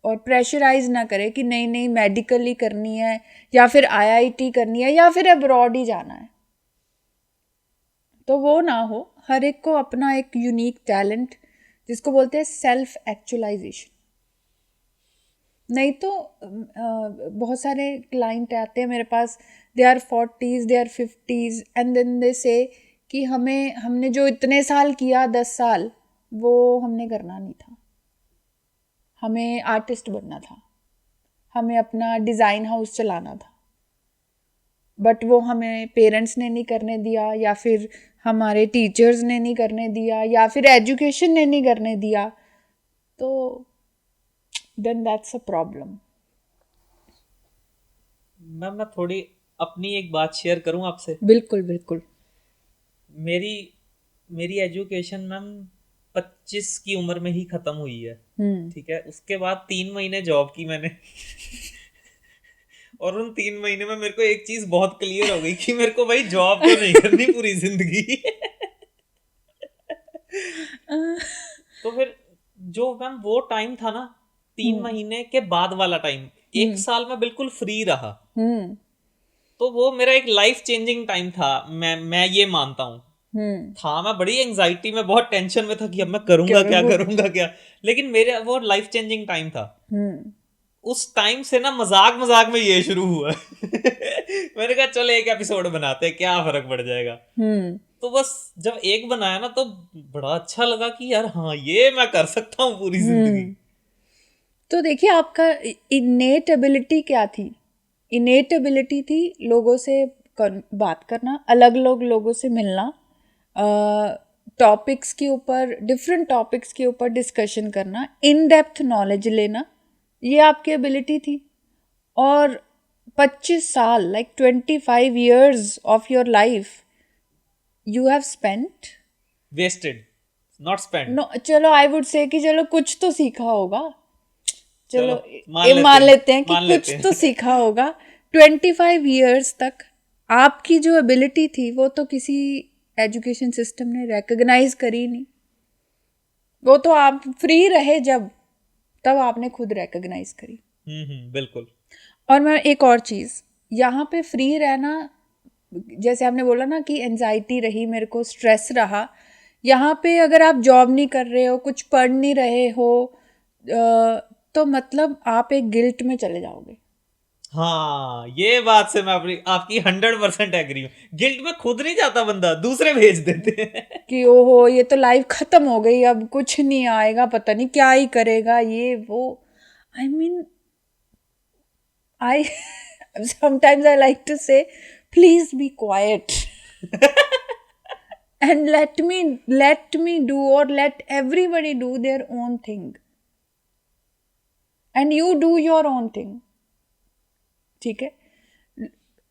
और प्रेशराइज ना करें कि नहीं नहीं मेडिकल ही करनी है या फिर आईआईटी करनी है या फिर अब्रॉड ही जाना है। तो वो ना हो, हर एक को अपना एक यूनिक टैलेंट, जिसको बोलते हैं सेल्फ एक्चुअलाइजेशन। नहीं तो बहुत सारे क्लाइंट आते हैं मेरे पास, they are 40s, they are 50s, and then they say कि हमने जो इतने साल किया 10 साल, वो हमने करना नहीं था, हमें आर्टिस्ट बनना था, हमें अपना डिज़ाइन हाउस चलाना था, बट वो हमें पेरेंट्स ने नहीं करने दिया, या फिर हमारे टीचर्स ने नहीं करने दिया, या फिर एजुकेशन ने नहीं करने दिया, तो then that's a problem. Ma'am मैं थोड़ी अपनी एक बात शेयर करूं आपसे। बिल्कुल बिल्कुल। मेरी मेरी एजुकेशन मैम 25 की उम्र में ही खत्म हुई है। ठीक है, उसके बाद 3 महीने जॉब की मैंने और उन 3 महीने में मेरे को एक चीज बहुत क्लियर हो गई कि मेरे को भाई जॉब तो नहीं करनी पूरी जिंदगी। तो फिर जो मैम वो टाइम था ना, 3 महीने के बाद वाला टाइम, 1 साल में बिल्कुल फ्री रहा, तो वो मेरा एक लाइफ चेंजिंग टाइम था। मैं ये मानता हूँ। था, मैं बड़ी एंजाइटी में, बहुत टेंशन में था कि अब मैं करूंगा क्या, लेकिन मेरे वो लाइफ चेंजिंग टाइम था। उस टाइम से ना मजाक मजाक में ये शुरू हुआ मैंने कहा चलो एक एपिसोड बनाते हैं, क्या फर्क पड़ जाएगा। तो बस जब एक बनाया ना तो बड़ा अच्छा लगा कि यार हाँ ये मैं कर सकता हूँ पूरी जिंदगी। तो देखिए आपका इनेट एबिलिटी क्या थी? इनेट एबिलिटी थी लोगों से बात करना, अलग अलग लोगों से मिलना, टॉपिक्स के ऊपर, डिफरेंट टॉपिक्स के ऊपर डिस्कशन करना, इन डेप्थ नॉलेज लेना, ये आपकी एबिलिटी थी। और 25 साल, like 25 years of your life you have spent wasted, not spend. No, चलो आई वुड से कि चलो कुछ तो सीखा होगा, चलो चलो मान लेते हैं कि मान लेते कुछ हैं। तो सीखा होगा। 25 years तक आपकी जो एबिलिटी थी वो तो किसी एजुकेशन सिस्टम ने रिकग्नाइज करी नहीं, वो तो आप फ्री रहे जब, तब आपने खुद रिकग्नाइज करी। बिल्कुल। और मैं एक और चीज़ यहाँ पे, फ्री रहना, जैसे आपने बोला ना कि एंजाइटी रही, मेरे को स्ट्रेस रहा, यहाँ पे अगर आप जॉब नहीं कर रहे हो, कुछ पढ़ नहीं रहे हो, तो मतलब आप एक गिल्ट में चले जाओगे। हाँ, ये बात से मैं अपनी आपकी 100% एग्री हूँ। गिल्ट में खुद नहीं जाता बंदा, दूसरे भेज देते हैं। कि ओहो ये तो लाइफ खत्म हो गई, अब कुछ नहीं आएगा, पता नहीं क्या ही करेगा ये वो। I mean I sometimes I like to say please be quiet and let me do, or let everybody do their own thing, and you do your own thing। ठीक है,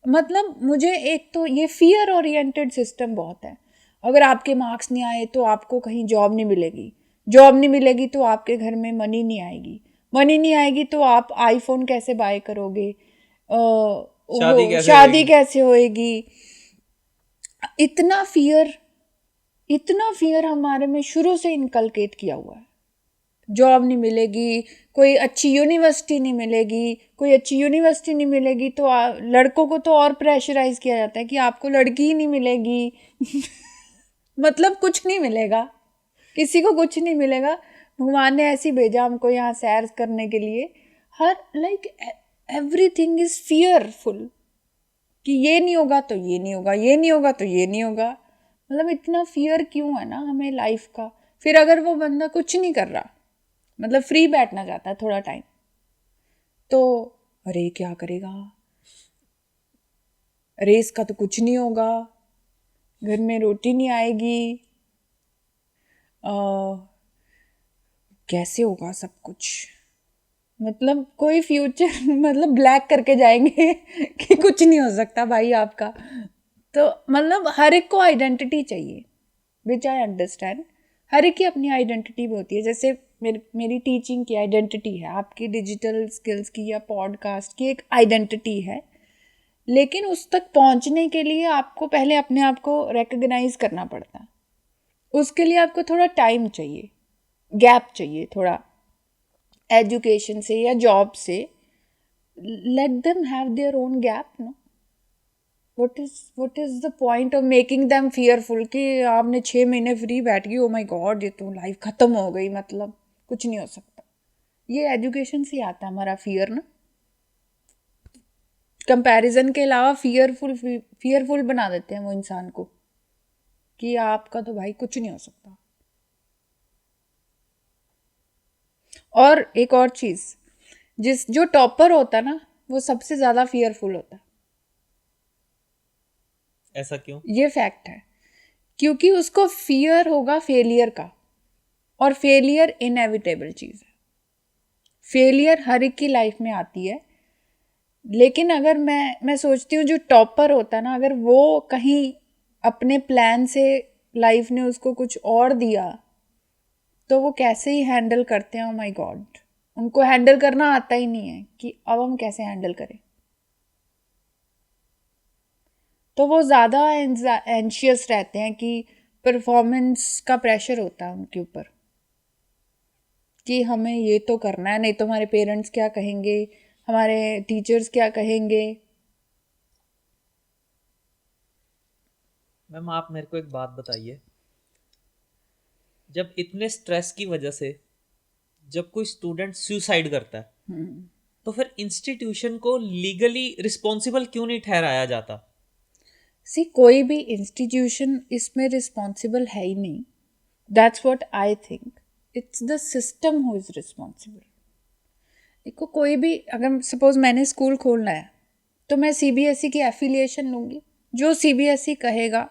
मतलब मुझे एक तो ये फियर ओरिएंटेड सिस्टम बहुत है। अगर आपके मार्क्स नहीं आए तो आपको कहीं जॉब नहीं मिलेगी, जॉब नहीं मिलेगी तो आपके घर में मनी नहीं आएगी, मनी नहीं आएगी तो आप आईफोन कैसे बाय करोगे, शादी कैसे होएगी। इतना फियर हमारे में शुरू से इनकलकेट किया हुआ है। जॉब नहीं मिलेगी, कोई अच्छी यूनिवर्सिटी नहीं मिलेगी, कोई अच्छी यूनिवर्सिटी नहीं मिलेगी तो लड़कों को तो और प्रेशराइज किया जाता है कि आपको लड़की ही नहीं मिलेगी मतलब कुछ नहीं मिलेगा, किसी को कुछ नहीं मिलेगा। भगवान ने ऐसे ही भेजा हमको यहाँ सैर करने के लिए। हर लाइक एवरीथिंग इज फियरफुल कि ये नहीं होगा तो ये नहीं होगा, ये नहीं होगा तो ये नहीं होगा। मतलब इतना फियर क्यों है ना हमें लाइफ का। फिर अगर वो बंदा कुछ नहीं कर रहा, मतलब फ्री बैठना चाहता है थोड़ा टाइम, तो अरे क्या करेगा, अरे इसका तो कुछ नहीं होगा, घर में रोटी नहीं आएगी, कैसे होगा सब कुछ, मतलब कोई फ्यूचर मतलब ब्लैक करके जाएंगे कि कुछ नहीं हो सकता भाई आपका। तो मतलब हर एक को आइडेंटिटी चाहिए, विच आई अंडरस्टैंड। हर एक की अपनी आइडेंटिटी भी होती है। जैसे मेरी टीचिंग की आइडेंटिटी है, आपकी डिजिटल स्किल्स की या पॉडकास्ट की एक आइडेंटिटी है। लेकिन उस तक पहुंचने के लिए आपको पहले अपने आप को रिकग्नाइज करना पड़ता है। उसके लिए आपको थोड़ा टाइम चाहिए, गैप चाहिए थोड़ा, एजुकेशन से या जॉब से। Let them have their own gap no. What is the point of making them fearful कि आपने 6 महीने फ्री बैठ गई, ओ माय गॉड ये तो लाइफ खत्म हो गई, मतलब कुछ नहीं हो सकता। ये एजुकेशन से आता है हमारा फियर ना। कंपैरिजन के अलावा फियरफुल बना देते हैं वो इंसान को कि आपका तो भाई कुछ नहीं हो सकता। और एक और चीज, जो टॉपर होता है ना वो सबसे ज्यादा फियरफुल होता है। ऐसा क्यों? ये फैक्ट है, क्योंकि उसको फियर होगा फेलियर का, और फेलियर इनएविटेबल चीज है। फेलियर हर एक की लाइफ में आती है। लेकिन अगर मैं सोचती हूँ जो टॉपर होता है ना, अगर वो कहीं अपने प्लान से लाइफ ने उसको कुछ और दिया तो वो कैसे ही हैंडल करते हैं। ओ माय गॉड, उनको हैंडल करना आता ही नहीं है कि अब हम कैसे हैंडल करें। तो वो ज़्यादा एंशियस रहते हैं कि परफॉर्मेंस का प्रेशर होता है उनके ऊपर कि हमें ये तो करना है, नहीं तो हमारे पेरेंट्स क्या कहेंगे, हमारे टीचर्स क्या कहेंगे। मैम आप मेरे को एक बात बताइए, जब इतने स्ट्रेस की वजह से जब कोई स्टूडेंट सुसाइड करता है तो फिर इंस्टीट्यूशन को लीगली रिस्पॉन्सिबल क्यों नहीं ठहराया जाता? सी कोई भी इंस्टीट्यूशन इसमें रिस्पॉन्सिबल है ही नहीं। That's what I think. It's the system who is responsible. देखो कोई भी, अगर सपोज मैंने स्कूल खोलना है तो मैं सीबीएसई की एफिलिएशन लूँगी, जो सीबीएसई कहेगा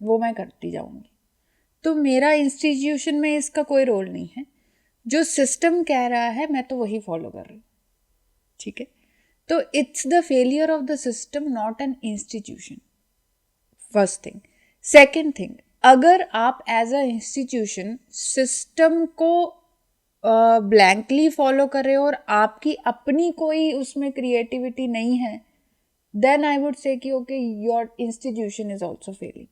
वो मैं करती जाऊँगी। तो मेरा इंस्टीट्यूशन में इसका कोई रोल नहीं है। जो सिस्टम कह रहा है मैं तो वही फॉलो कर रही हूँ। ठीक है, तो it's the failure of the system, not an institution. First thing. Second thing, अगर आप एज अ इंस्टीट्यूशन सिस्टम को ब्लैंकली फॉलो कर रहे हो और आपकी अपनी कोई उसमें क्रिएटिविटी नहीं है, देन आई वुड से कि okay your institution is also failing.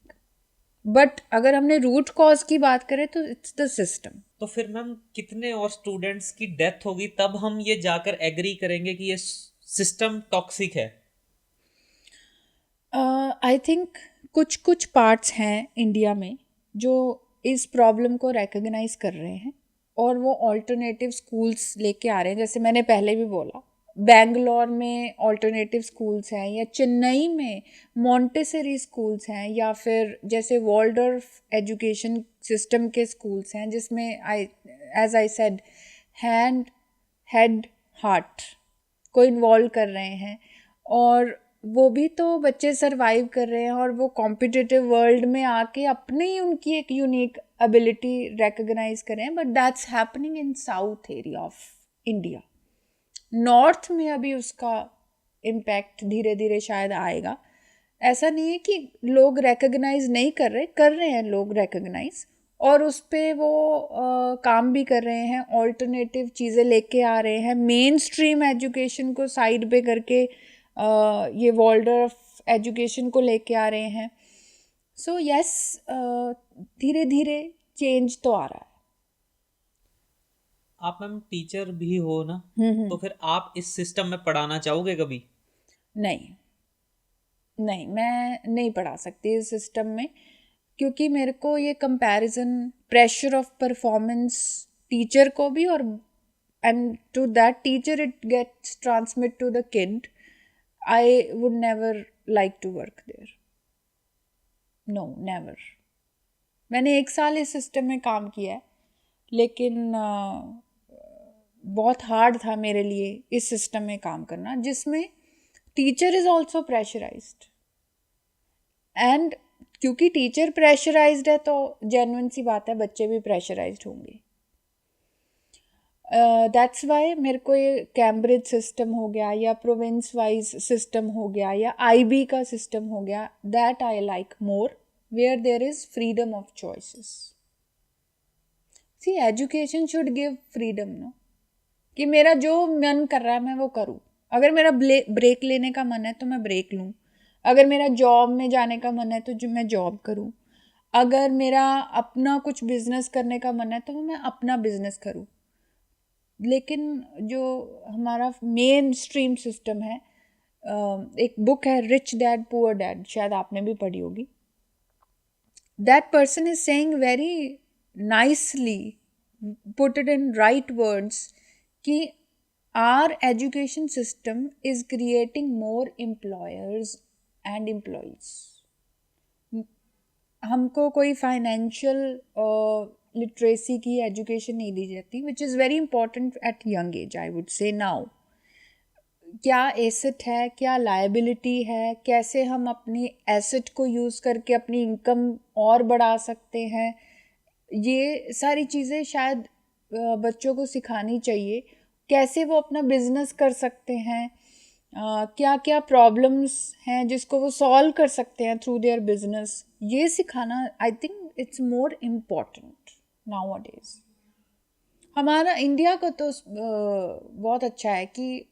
But अगर हमने रूट कॉज की बात करें तो इट्स द सिस्टम। तो फिर मैम कितने और स्टूडेंट्स की डेथ होगी तब हम ये जाकर एग्री करेंगे कि ये सिस्टम टॉक्सिक है? आई थिंक कुछ कुछ पार्ट्स हैं इंडिया में जो इस प्रॉब्लम को रिकग्नाइज कर रहे हैं और वो ऑल्टरनेटिव स्कूल्स लेके आ रहे हैं। जैसे मैंने पहले भी बोला, बेंगलोर में ऑल्टरनेटिव स्कूल्स हैं, या चेन्नई में मॉन्टेसरी स्कूल्स हैं, या फिर जैसे वॉल्डॉर्फ एजुकेशन सिस्टम के स्कूल्स हैं जिसमें I, as I said, hand, head, heart को इन्वॉल्व कर रहे हैं। और वो भी तो बच्चे सरवाइव कर रहे हैं और वो कॉम्पिटिटिव वर्ल्ड में आके अपनी उनकी एक यूनिक एबिलिटी रिकग्नाइज करें। But that's happening in south area of India. North में अभी उसका इम्पैक्ट धीरे धीरे शायद आएगा। ऐसा नहीं है कि लोग रिकग्नाइज नहीं कर रहे हैं लोग रिकग्नाइज, और उस पर वो काम भी कर रहे हैं, ऑल्टरनेटिव चीज़ें लेके आ रहे हैं, मेन स्ट्रीम एजुकेशन को साइड पे करके ये वॉल्डॉर्फ एजुकेशन को लेके आ रहे हैं। सो यस, धीरे धीरे चेंज तो आ रहा है। आप मैम टीचर भी हो ना, तो फिर आप इस सिस्टम में पढ़ाना चाहोगे कभी? नहीं, नहीं, मैं नहीं पढ़ा सकती इस सिस्टम में, क्योंकि मेरे को ये comparison, pressure of performance teacher को भी, और and to that teacher it gets transmit to the kid. I would never like to work there. No, never. मैंने 1 साल इस सिस्टम में काम किया है, लेकिन बहुत हार्ड था मेरे लिए इस सिस्टम में काम करना जिसमें teacher is also pressurized. And क्योंकि टीचर प्रेशराइज्ड है तो जेन्युइन सी बात है बच्चे भी प्रेशराइज्ड होंगे। दैट्स वाई मेरे को ये कैम्ब्रिज सिस्टम हो गया या प्रोविंस वाइज सिस्टम हो गया या आईबी का सिस्टम हो गया, that I like more, where there is freedom of choices. See education should give freedom, no, कि मेरा जो मन कर रहा है मैं वो करूँ. अगर मेरा ब्रेक लेने का मन है तो मैं ब्रेक लूँ. अगर मेरा जॉब में जाने का मन है तो जो मैं जॉब करूँ. अगर मेरा अपना कुछ बिजनेस करने का मन है तो मैं अपना बिजनेस करूँ. लेकिन जो हमारा मेन स्ट्रीम सिस्टम है, एक बुक है रिच डैड पुअर डैड, शायद आपने भी पढ़ी होगी. That person is saying very nicely, put it in right words, कि our education system is creating more employers and employees. हमको कोई फाइनेंशियल लिटरेसी की एजुकेशन नहीं दी जाती, which is very important at young age, I would say. Now क्या asset है, क्या लायबिलिटी है, कैसे हम अपनी एसेट को यूज़ करके अपनी इनकम और बढ़ा सकते हैं, ये सारी चीज़ें शायद बच्चों को सिखानी चाहिए. कैसे वो अपना बिजनेस कर सकते हैं, क्या क्या प्रॉब्लम्स हैं जिसको वो सॉल्व कर सकते हैं थ्रू देयर बिजनेस, ये सिखाना आई think it's more important now days. हमारा इंडिया को तो बहुत अच्छा है कि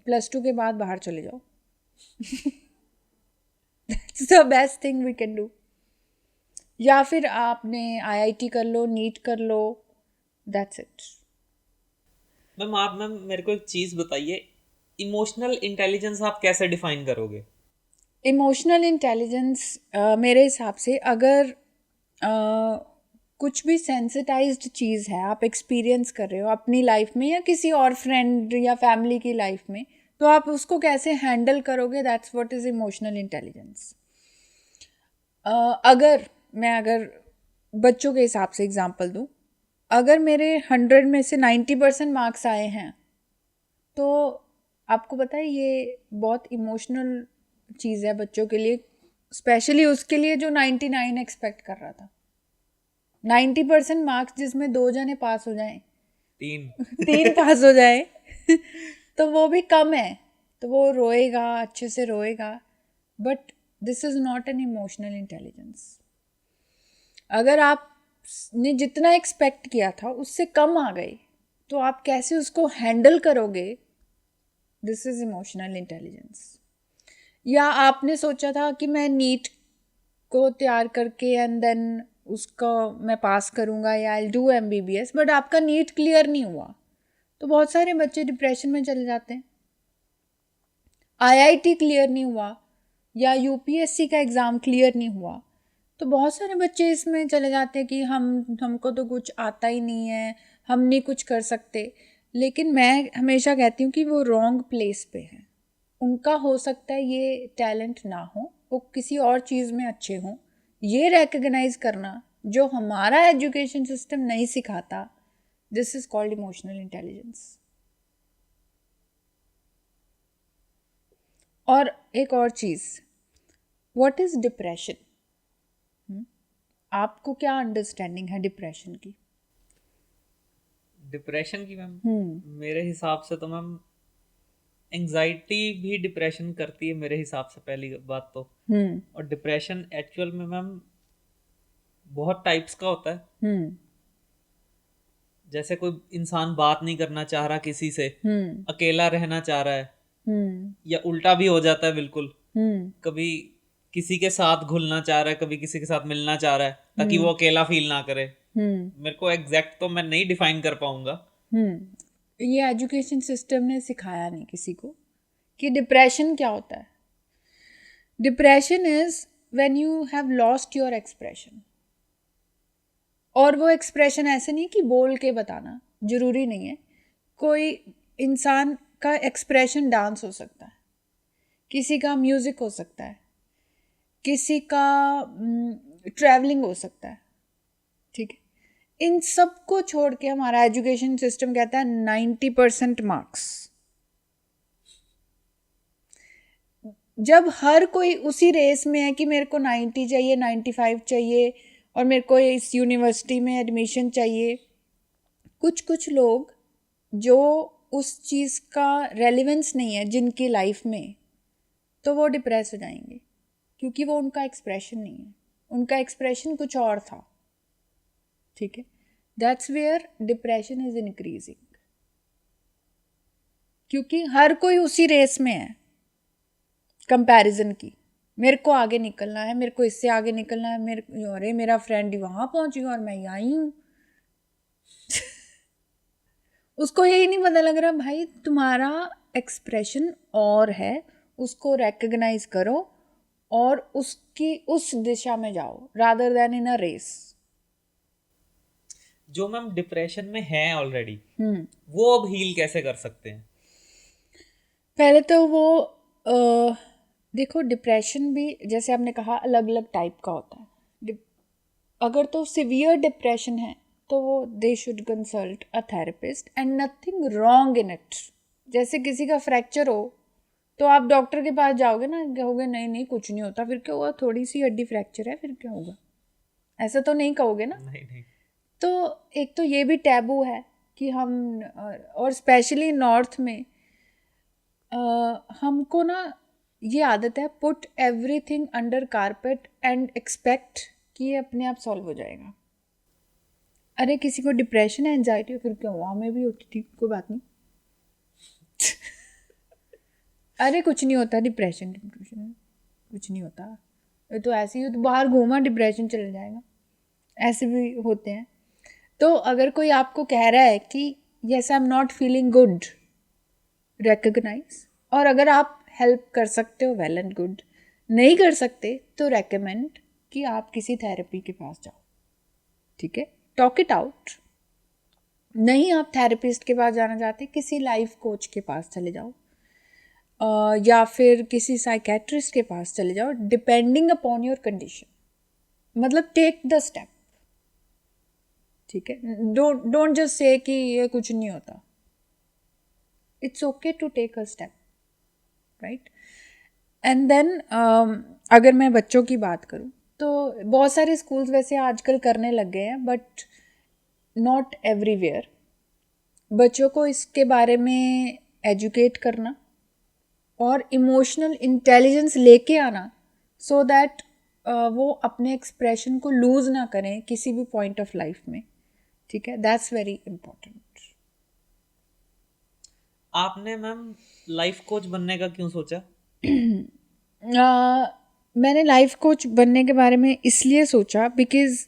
+2 के बाद बाहर चले जाओ. That's the best thing we can do. या फिर आपने IIT कर लो, नीट कर लो, दैट्स इट. मैम मेरे को एक चीज़ बताइए, इमोशनल इंटेलिजेंस आप कैसे डिफाइन करोगे? इमोशनल इंटेलिजेंस मेरे हिसाब से, अगर कुछ भी सेंसिटाइज्ड चीज़ है आप एक्सपीरियंस कर रहे हो अपनी लाइफ में या किसी और फ्रेंड या फैमिली की लाइफ में, तो आप उसको कैसे हैंडल करोगे, that's what is emotional intelligence. अगर बच्चों के हिसाब से एग्जांपल दूँ, अगर मेरे 100 में से 90% मार्क्स आए हैं, तो आपको पता है ये बहुत इमोशनल चीज़ है बच्चों के लिए, स्पेशली उसके लिए जो 99 एक्सपेक्ट कर रहा था. 90% मार्क्स जिसमें 2 जने पास हो जाएं, 3 पास हो जाए तो वो भी कम है. तो वो रोएगा, अच्छे से रोएगा, but this is not an emotional intelligence. अगर आपने जितना एक्सपेक्ट किया था उससे कम आ गई, तो आप कैसे उसको हैंडल करोगे, दिस इज़ इमोशनल इंटेलिजेंस. या आपने सोचा था कि मैं नीट को तैयार करके एंड देन उसका मैं पास करूँगा या आई डू MBBS, बट आपका नीट क्लियर नहीं हुआ, तो बहुत सारे बच्चे डिप्रेशन में चले जाते हैं. IIT क्लियर नहीं हुआ या UPSC का एग्ज़ाम क्लियर नहीं हुआ, तो बहुत सारे बच्चे इसमें चले जाते हैं कि हमको तो कुछ आता ही नहीं है, हम नहीं कुछ कर सकते. लेकिन मैं हमेशा कहती हूँ कि वो रॉन्ग प्लेस पे हैं. उनका हो सकता है ये टैलेंट ना हो, वो किसी और चीज़ में अच्छे हों. ये रिकग्नाइज करना जो हमारा एजुकेशन सिस्टम नहीं सिखाता, this is called emotional intelligence. और एक और चीज़, व्हाट इज़ डिप्रेशन? आपको क्या अंडरस्टैंडिंग है डिप्रेशन की? डिप्रेशन की मैम, मेरे हिसाब से तो मैम एंजाइटी भी डिप्रेशन करती है मेरे हिसाब से, पहली बात तो. और डिप्रेशन एक्चुअल में मैम बहुत टाइप्स का होता है. जैसे कोई इंसान बात नहीं करना चाह रहा किसी से, अकेला रहना चाह रहा है, या उल्टा भी हो जाता है बिल्कुल. कभी किसी के साथ घुलना चाह रहा है, कभी किसी के साथ मिलना चाह रहा है ताकि वो अकेला फील ना करे. मेरे को एग्जैक्ट तो मैं नहीं डिफाइन कर पाऊंगा. ये एजुकेशन सिस्टम ने सिखाया नहीं किसी को कि डिप्रेशन क्या होता है. Depression is when you have lost your expression. और वो एक्सप्रेशन ऐसे नहीं कि बोल के बताना, ज़रूरी नहीं है. कोई इंसान का एक्सप्रेशन डांस हो सकता है, किसी का म्यूज़िक हो सकता है, किसी का ट्रैवलिंग हो सकता है. ठीक है, इन सब को छोड़ के हमारा एजुकेशन सिस्टम कहता है 90% मार्क्स. जब हर कोई उसी रेस में है कि मेरे को 90 चाहिए, 95 चाहिए और मेरे को इस यूनिवर्सिटी में एडमिशन चाहिए, कुछ लोग जो उस चीज़ का रेलिवेंस नहीं है जिनकी लाइफ में, तो वो डिप्रेस हो जाएंगे, क्योंकि वो उनका एक्सप्रेशन नहीं है, उनका एक्सप्रेशन कुछ और था। ठीक है, that's where depression is increasing, क्योंकि हर कोई उसी रेस में है कंपैरिजन की। मेरे को आगे निकलना है, मेरे को इससे आगे निकलना है, अरे मेरा फ्रेंड वहां पहुंची और मैं यहीं हूँ। उसको यही नहीं पता लग रहा भाई तुम्हारा एक्सप्रेशन और है, उसको रिकग्नाइज करो और उसकी उस दिशा में जाओ, rather than in a race. जो मैम डिप्रेशन में है ऑलरेडी, वो अब हील कैसे कर सकते हैं? पहले तो वो देखो, डिप्रेशन भी जैसे आपने कहा अलग अलग टाइप का होता है। अगर तो सिवियर डिप्रेशन है तो वो they should consult a therapist and nothing wrong in it. जैसे किसी का फ्रैक्चर हो तो आप डॉक्टर के पास जाओगे ना, कहोगे नहीं नहीं कुछ नहीं होता, फिर क्या हुआ, थोड़ी सी हड्डी फ्रैक्चर है, फिर क्या होगा, ऐसा तो नहीं कहोगे ना। नहीं नहीं। तो एक तो ये भी टैबू है कि हम और स्पेशली नॉर्थ में हमको ना ये आदत है put everything under carpet and expect कि ये अपने आप सॉल्व हो जाएगा। अरे किसी को डिप्रेशन है, एंजाइटी हो, फिर क्या हुआ, हमें भी होती थी, कोई बात नहीं। अरे कुछ नहीं होता, डिप्रेशन डिप्रेशन कुछ नहीं होता, ये तो ऐसे ही तो बाहर घूमा डिप्रेशन चल जाएगा, ऐसे भी होते हैं। तो अगर कोई आपको कह रहा है कि yes I am not feeling good, recognize, और अगर आप हेल्प कर सकते हो वेल एंड गुड, नहीं कर सकते तो रेकमेंड कि आप किसी थेरेपी के पास जाओ। ठीक है, टॉक इट आउट। नहीं आप थेरेपिस्ट के पास जाना चाहते, किसी लाइफ कोच के पास चले जाओ, या फिर किसी साइकेट्रिस्ट के पास चले जाओ, डिपेंडिंग अपॉन योर कंडीशन। मतलब टेक द स्टेप। ठीक है, डोंट जस्ट से कि ये कुछ नहीं होता, it's okay to take a step, right. And then अगर मैं बच्चों की बात करूँ तो बहुत सारे स्कूल्स वैसे आजकल करने लग गए हैं, बट नॉट एवरीवेयर। बच्चों को इसके बारे में एजुकेट करना और इमोशनल इंटेलिजेंस लेके आना, सो दैट वो अपने एक्सप्रेशन को लूज ना करें किसी भी पॉइंट ऑफ लाइफ में। ठीक है, दैट्स वेरी इम्पोर्टेंट। आपने मैम लाइफ कोच बनने का क्यों सोचा? मैंने लाइफ कोच बनने के बारे में इसलिए सोचा बिकॉज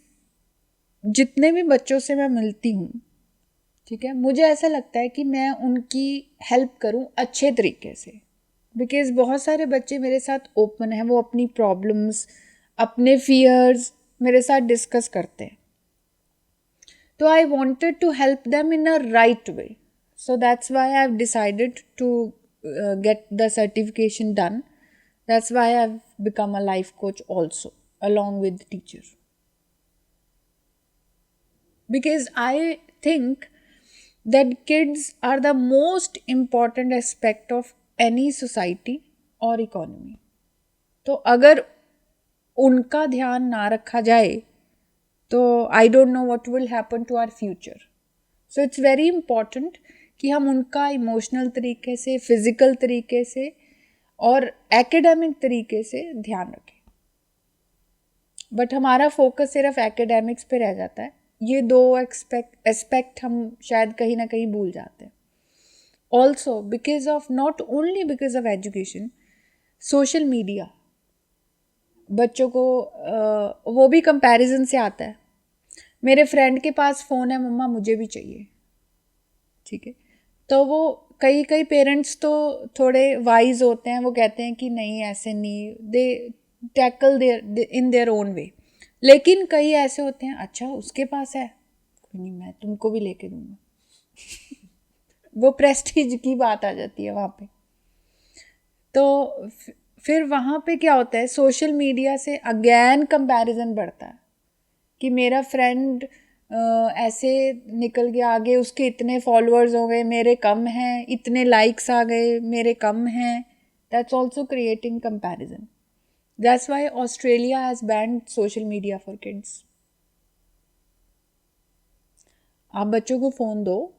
जितने भी बच्चों से मैं मिलती हूँ, ठीक है, मुझे ऐसा लगता है कि मैं उनकी हेल्प करूँ अच्छे तरीके से। बिकॉज बहुत सारे बच्चे मेरे साथ ओपन हैं, वो अपनी प्रॉब्लम्स, अपने फियर्स मेरे साथ डिस्कस करते हैं। तो I wanted to help them in a right way, so that's why I've decided to get the certification done. That's why I've become a life coach also, along with the teacher. Because I think that kids are the most important aspect of any society or economy. तो अगर उनका ध्यान ना रखा जाए तो I don't know what will happen to our future. So it's very important कि हम उनका इमोशनल तरीके से, फिज़िकल तरीके से और एकेडमिक तरीके से ध्यान रखें। बट हमारा फोकस सिर्फ एकेडमिक्स पे रह जाता है, ये दो एस्पेक्ट हम शायद कहीं ना कहीं भूल जाते हैं। Also because of, not only because of education, social media बच्चों को वो भी कंपैरिजन से आता है। मेरे फ्रेंड के पास फ़ोन है, मम्मा मुझे भी चाहिए। ठीक है, तो वो कई पेरेंट्स तो थोड़े वाइज होते हैं, वो कहते हैं कि नहीं ऐसे नहीं, they tackle their in their own way. लेकिन कई ऐसे होते हैं, अच्छा उसके पास है, कोई नहीं मैं तुमको भी लेके दूंगा। वो प्रेस्टीज की बात आ जाती है वहाँ पे। तो फिर वहाँ पे क्या होता है, सोशल मीडिया से अगेन कंपैरिजन बढ़ता है कि मेरा फ्रेंड ऐसे निकल गया आगे, उसके इतने फॉलोअर्स हो गए, मेरे कम हैं, इतने लाइक्स आ गए, मेरे कम हैं। That's also creating comparison. That's why Australia has band social media for kids. आप बच्चों को फ़ोन दो,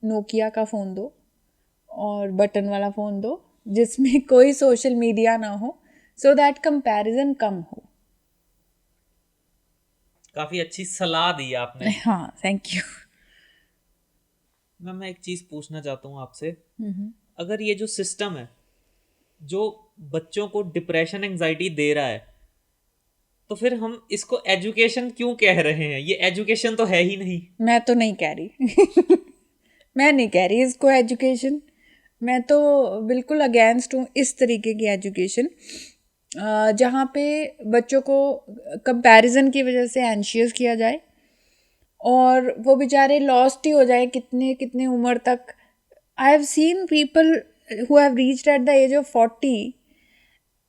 नोकिया का फ़ोन दो और बटन वाला फ़ोन दो जिसमें कोई सोशल मीडिया ना हो, सो दैट कंपैरिजन कम हो। काफी अच्छी सलाह दी आपने। हाँ, थैंक यू। मैं एक चीज पूछना चाहता हूँ आपसे, अगर ये जो सिस्टम है जो बच्चों को डिप्रेशन एंजाइटी दे रहा है, तो फिर हम इसको एजुकेशन क्यों कह रहे हैं? ये एजुकेशन तो है ही नहीं। मैं तो नहीं कह रही मैं नहीं कह रही इसको एजुकेशन। मैं तो बिल्कुल अगेंस्ट हूँ इस तरीके की एजुकेशन जहाँ पे बच्चों को कंपैरिजन की वजह से एंशियस किया जाए और वो बेचारे लॉस्ट ही हो जाए कितने कितने उम्र तक। I have seen people who have reached at the age of 40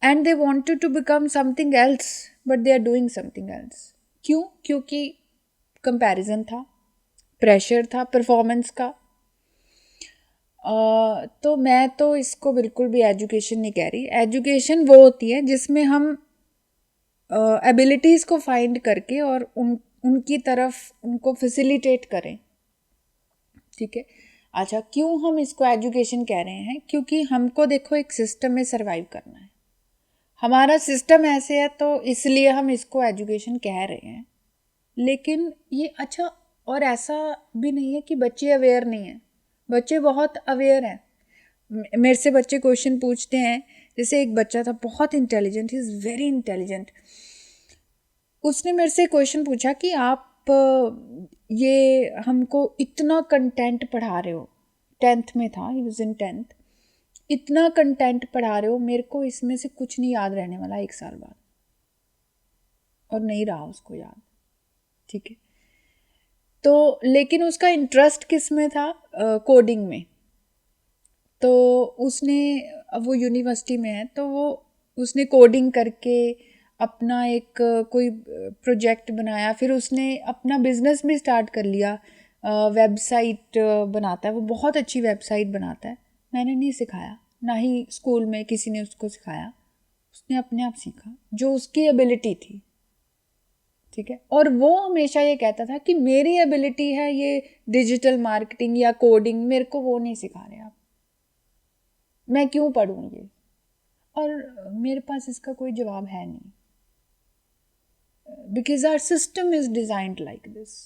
and they wanted to become something else but they are doing something else. क्यों? क्योंकि कंपैरिजन था, प्रेशर था परफॉर्मेंस का। तो मैं तो इसको बिल्कुल भी एजुकेशन नहीं कह रही। एजुकेशन वो होती है जिसमें हम एबिलिटीज़ को फाइंड करके और उनकी तरफ उनको फैसिलिटेट करें। ठीक है, अच्छा क्यों हम इसको एजुकेशन कह रहे हैं? क्योंकि हमको देखो एक सिस्टम में सरवाइव करना है, हमारा सिस्टम ऐसे है तो इसलिए हम इसको एजुकेशन कह रहे हैं। लेकिन ये अच्छा, और ऐसा भी नहीं है कि बच्चे अवेयर नहीं हैं, बच्चे बहुत अवेयर हैं। मेरे से बच्चे क्वेश्चन पूछते हैं, जैसे एक बच्चा था बहुत intelligent, he is very intelligent. उसने मेरे से क्वेश्चन पूछा कि आप ये हमको इतना कंटेंट पढ़ा रहे हो, 10th में था, ही वाज इन 10th, इतना कंटेंट पढ़ा रहे हो, मेरे को इसमें से कुछ नहीं याद रहने वाला 1 साल बाद। और नहीं रहा उसको याद। ठीक है, तो लेकिन उसका इंटरेस्ट किस में था? कोडिंग में। तो उसने, अब वो यूनिवर्सिटी में है, तो वो उसने कोडिंग करके अपना एक कोई प्रोजेक्ट बनाया, फिर उसने अपना बिजनेस भी स्टार्ट कर लिया। वेबसाइट बनाता है वो, बहुत अच्छी वेबसाइट बनाता है। मैंने नहीं सिखाया, ना ही स्कूल में किसी ने उसको सिखाया, उसने अपने आप सीखा जो उसकी एबिलिटी थी। ठीक है, और वो हमेशा ये कहता था कि मेरी एबिलिटी है ये डिजिटल मार्केटिंग या कोडिंग, मेरे को वो नहीं सिखा रहे आप, मैं क्यों पढ़ूँ ये? और मेरे पास इसका कोई जवाब है नहीं, because our system is designed like this.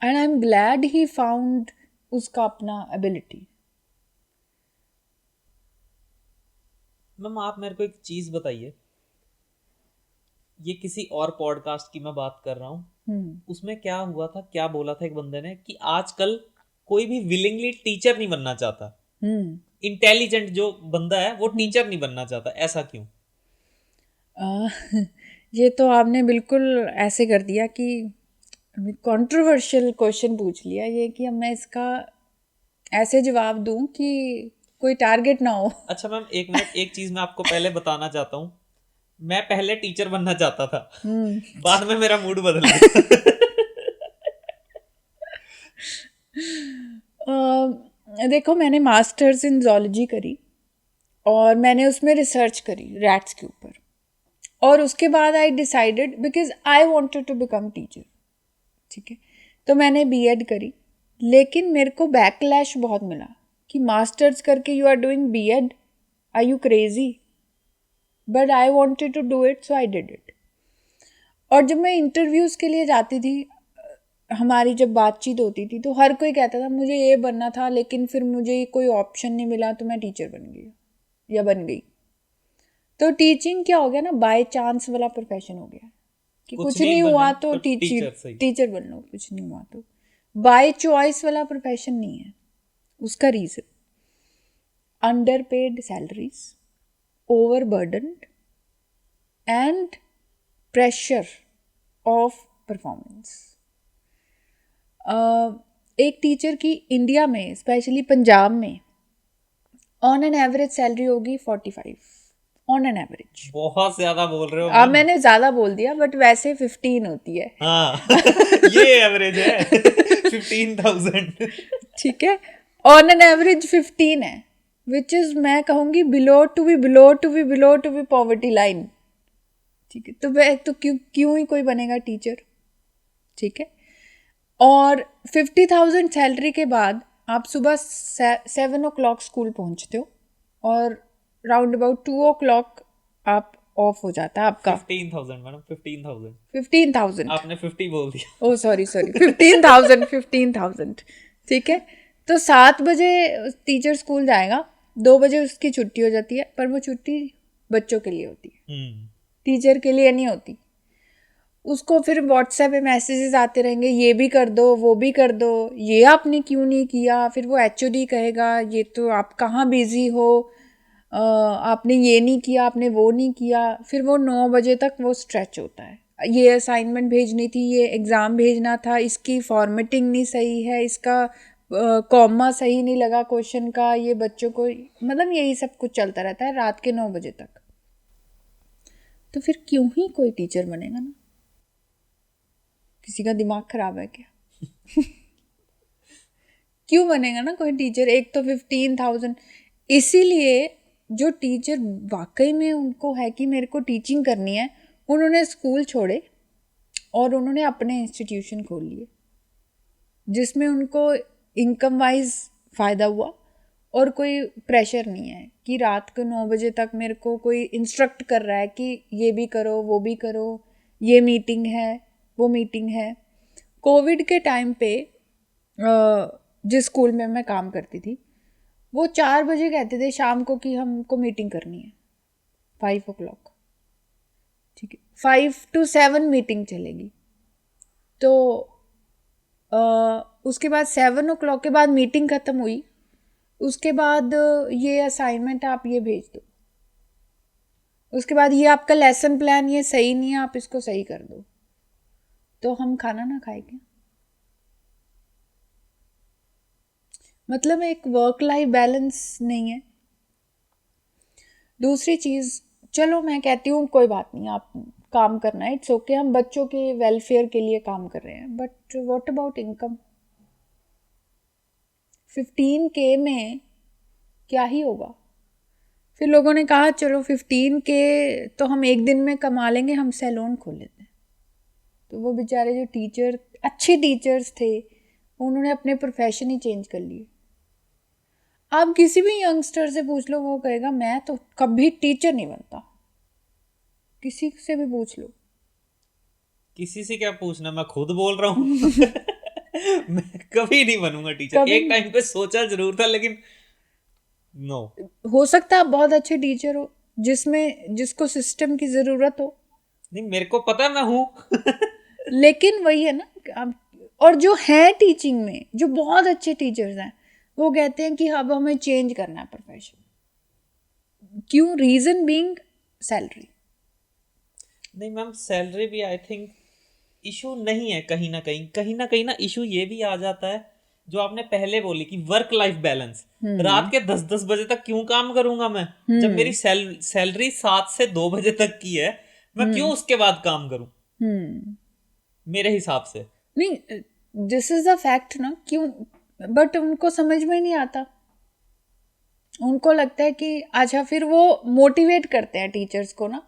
And I am glad he found उसका अपना एबिलिटी। मैम आप मेरे को एक चीज बताइए, ये किसी और पॉडकास्ट की मैं बात कर रहा हूँ, उसमें क्या हुआ था, क्या बोला था एक बंदे ने कि आजकल कोई भी विलिंगली टीचर नहीं बनना चाहता। इंटेलिजेंट जो बंदा है वो टीचर नहीं बनना चाहता, ऐसा क्यों? ये तो आपने बिल्कुल ऐसे कर दिया कि कंट्रोवर्शियल क्वेश्चन पूछ लिया ये, कि अब मैं इसका ऐसे जवाब दूं कि कोई टारगेट ना हो। अच्छा मैम एक मिनट, एक चीज मैं आपको पहले बताना चाहता हूँ, मैं पहले टीचर बनना चाहता था, बाद में मेरा मूड बदल गया। देखो मैंने मास्टर्स इन जोलॉजी करी और मैंने उसमें रिसर्च करी रैट्स के ऊपर, और उसके बाद I decided because I wanted to become teacher. ठीक है, तो मैंने बीएड करी, लेकिन मेरे को बैकलैश बहुत मिला कि मास्टर्स करके you are doing BEd, are you crazy? But I wanted to do it, so I did it. और जब मैं इंटरव्यूज़ के लिए जाती थी, हमारी जब बातचीत होती थी, तो हर कोई कहता था मुझे ये बनना था, लेकिन फिर मुझे कोई ऑप्शन नहीं मिला तो मैं टीचर बन गई या बन गई। तो टीचिंग क्या हो गया ना, बाय चांस वाला प्रोफेशन हो गया कि कुछ नहीं हुआ तो टीचर बन लो, कुछ नहीं हुआ तो बाय चॉइस वाला प्रोफेशन नहीं है। उसका reason under paid salaries, over burdened and pressure of performance. एक टीचर की इंडिया में, स्पेशली पंजाब में, ऑन एन एवरेज सैलरी होगी 45, ऑन एन एवरेज। बहुत ज्यादा बोल रहे हो अब मैंने ज़्यादा बोल दिया, बट वैसे 15 होती है। हाँ ये एवरेज है 15,000। ठीक है, ऑन एन एवरेज 15 है, विच इज़ मैं कहूँगी below to be poverty line. ठीक है, तो वह तो क्यों ही कोई बनेगा टीचर, ठीक है। और 50,000 सैलरी के बाद आप सुबह 7 o'clock स्कूल पहुंचते हो और राउंड अबाउट 2 o'clock आप ऑफ हो जाता है आपका। 15,000 मैडम, 15,000। 15,000, आपने 50 बोल दिया। ओ सॉरी 15,000, ठीक है। तो 7 बजे टीचर स्कूल जाएगा, 2 बजे उसकी छुट्टी हो जाती है, पर वो छुट्टी बच्चों के लिए होती है, टीचर के लिए नहीं होती। उसको फिर व्हाट्सएप पे मैसेजेस आते रहेंगे, ये भी कर दो, वो भी कर दो, ये आपने क्यों नहीं किया। फिर वो एचओडी कहेगा ये तो आप कहाँ बिजी हो, आपने ये नहीं किया, आपने वो नहीं किया। फिर वो 9 बजे तक वो स्ट्रेच होता है, ये असाइनमेंट भेजनी थी, ये एग्ज़ाम भेजना था, इसकी फॉर्मेटिंग नहीं सही है, इसका कॉमा सही नहीं लगा क्वेश्चन का, ये बच्चों को, मतलब यही सब कुछ चलता रहता है रात के 9 बजे तक। तो फिर क्यों ही कोई टीचर बनेगा ना, किसी का दिमाग खराब है क्या? क्यों बनेगा ना कोई टीचर? एक तो 15,000, इसीलिए जो टीचर वाकई में उनको है कि मेरे को टीचिंग करनी है, उन्होंने स्कूल छोड़े और उन्होंने अपने इंस्टीट्यूशन खोल लिए जिसमें उनको इनकम वाइज फ़ायदा हुआ और कोई प्रेशर नहीं है कि रात को 9 बजे तक मेरे को कोई इंस्ट्रक्ट कर रहा है कि ये भी करो, वो भी करो, ये मीटिंग है, वो मीटिंग है। कोविड के टाइम पे जिस स्कूल में मैं काम करती थी, वो 4 बजे कहते थे शाम को कि हमको मीटिंग करनी है 5 o'clock, ठीक है, 5 to 7 मीटिंग चलेगी। तो उसके बाद 7 o'clock के बाद मीटिंग ख़त्म हुई, उसके बाद ये असाइनमेंट आप ये भेज दो, उसके बाद ये आपका लेसन प्लान ये सही नहीं है, आप इसको सही कर दो। तो हम खाना ना खाए क्या? मतलब एक वर्क लाइफ बैलेंस नहीं है। दूसरी चीज़, चलो मैं कहती हूँ कोई बात नहीं, आप काम करना है, इट्स ओके, हम बच्चों के वेलफेयर के लिए काम कर रहे हैं, but what about income? 15K में क्या ही होगा? फिर लोगों ने कहा चलो 15K तो हम एक दिन में कमा लेंगे, हम सैलून खोल लेते हैं। तो वो बेचारे जो टीचर, अच्छे टीचर्स थे, उन्होंने अपने प्रोफेशन ही चेंज कर लिए। आप किसी भी यंगस्टर से पूछ लो, वो कहेगा मैं तो कभी टीचर नहीं बनता। किसी से भी पूछ लो। किसी से क्या पूछना, मैं खुद बोल रहा हूँ। मैं कभी नहीं बनूंगा टीचर। कभी एक टाइम पे सोचा जरूर था, लेकिन नो। हो सकता है आप बहुत अच्छे टीचर हो जिसको सिस्टम की ज़रूरत हो, नहीं, मेरे को पता मैं हूँ। लेकिन वही है ना, और जो है टीचिंग में जो बहुत अच्छे टीचर्स हैं, वो कहते हैं कि अब हमें चेंज करना है प्रोफेशन। क्यों? Reason being salary. नहीं मैम, सैलरी भी आई थिंक इशू नहीं है। कहीं ना इशू ये भी आ जाता है जो आपने पहले बोली कि वर्क लाइफ बैलेंस। रात के 10-10 बजे तक क्यों काम करूंगा मैं, जब मेरी सैलरी 7 से 2 बजे तक की है, मैं क्यों उसके बाद काम करूं? मेरे हिसाब से नहीं, दिस इज अ फैक्ट ना। क्यों? बट उनको समझ में नहीं आता। उनको लगता है कि अच्छा, फिर वो मोटिवेट करते हैं टीचर्स को ना,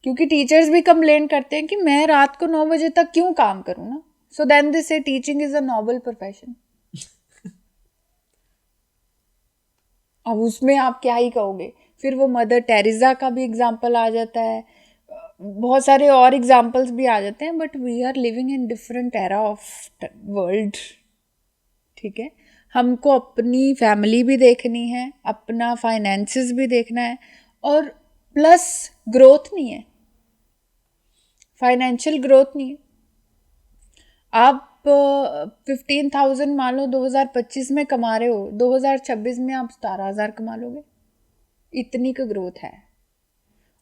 क्योंकि टीचर्स भी कंप्लेन करते हैं कि मैं रात को 9 बजे तक क्यों काम करूँ ना। सो देन दे से teaching is a noble profession. अब उसमें आप क्या ही कहोगे? फिर वो मदर टेरेसा का भी एग्जाम्पल आ जाता है, बहुत सारे और एग्जाम्पल्स भी आ जाते हैं, but we are living in different era of world, ठीक है। हमको अपनी फैमिली भी देखनी है, अपना फाइनेंसेस भी देखना है, और प्लस ग्रोथ नहीं है, फाइनेंशियल ग्रोथ नहीं है। आप 15,000 मान लो 2025 में कमा रहे हो, 2026 में आप 17,000 कमा लोगे, इतनी का ग्रोथ है।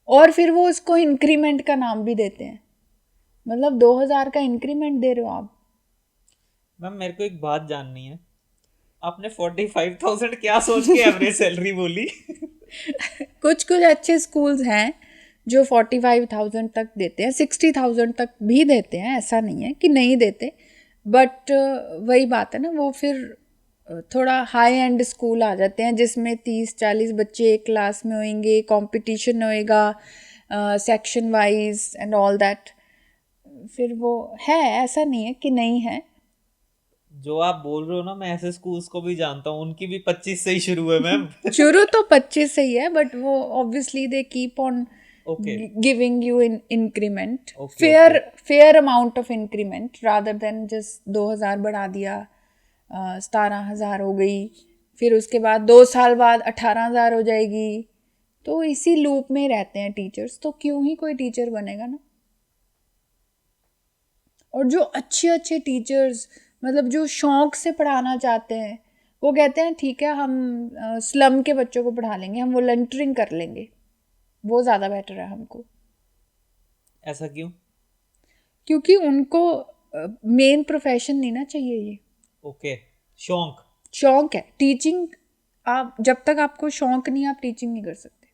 और फिर वो इसको इंक्रीमेंट का नाम भी देते हैं, मतलब 2,000 का इंक्रीमेंट दे रहे हो आप। मैम मेरे को एक बात जाननी है, आपने 45,000 क्या सोच के एवरेज सैलरी बोली? कुछ कुछ अच्छे स्कूल्स हैं जो 45,000 तक देते हैं, 60,000 तक भी देते हैं, ऐसा नहीं है कि नहीं देते। बट वही बात है ना, वो फिर थोड़ा हाई एंड स्कूल आ जाते हैं जिसमें 30-40 बच्चे एक क्लास में होंगे, कंपटीशन होएगा, section wise and all that, फिर वो है, ऐसा नहीं है कि नहीं है। जो आप बोल रहे हो ना, मैं ऐसे स्कूल्स को भी जानता हूँ, उनकी भी 25 से ही शुरू है मैम। शुरू तो 25 से ही है, बट वो obviously they keep on okay giving you in increment, okay okay. Fair amount of increment rather than just 2000 बढ़ा दिया, 17,000 हो गई, फिर उसके बाद 2 साल बाद 18,000 हो जाएगी। तो इसी लूप में रहते हैं टीचर्स, तो क्यों ही कोई टीचर बनेगा ना। और जो अच्छे अच्छे टीचर्स, मतलब जो शौक से पढ़ाना चाहते हैं, वो कहते हैं ठीक है हम स्लम के बच्चों को पढ़ा लेंगे, हम वॉलंटियरिंग कर लेंगे, वो ज़्यादा बेटर है हमको। ऐसा क्यों? क्योंकि उनको मेन प्रोफेशन नहीं ना चाहिए ये, ओके, शौक। शौक है टीचिंग। आप जब तक आपको शौक नहीं, आप टीचिंग नहीं कर सकते।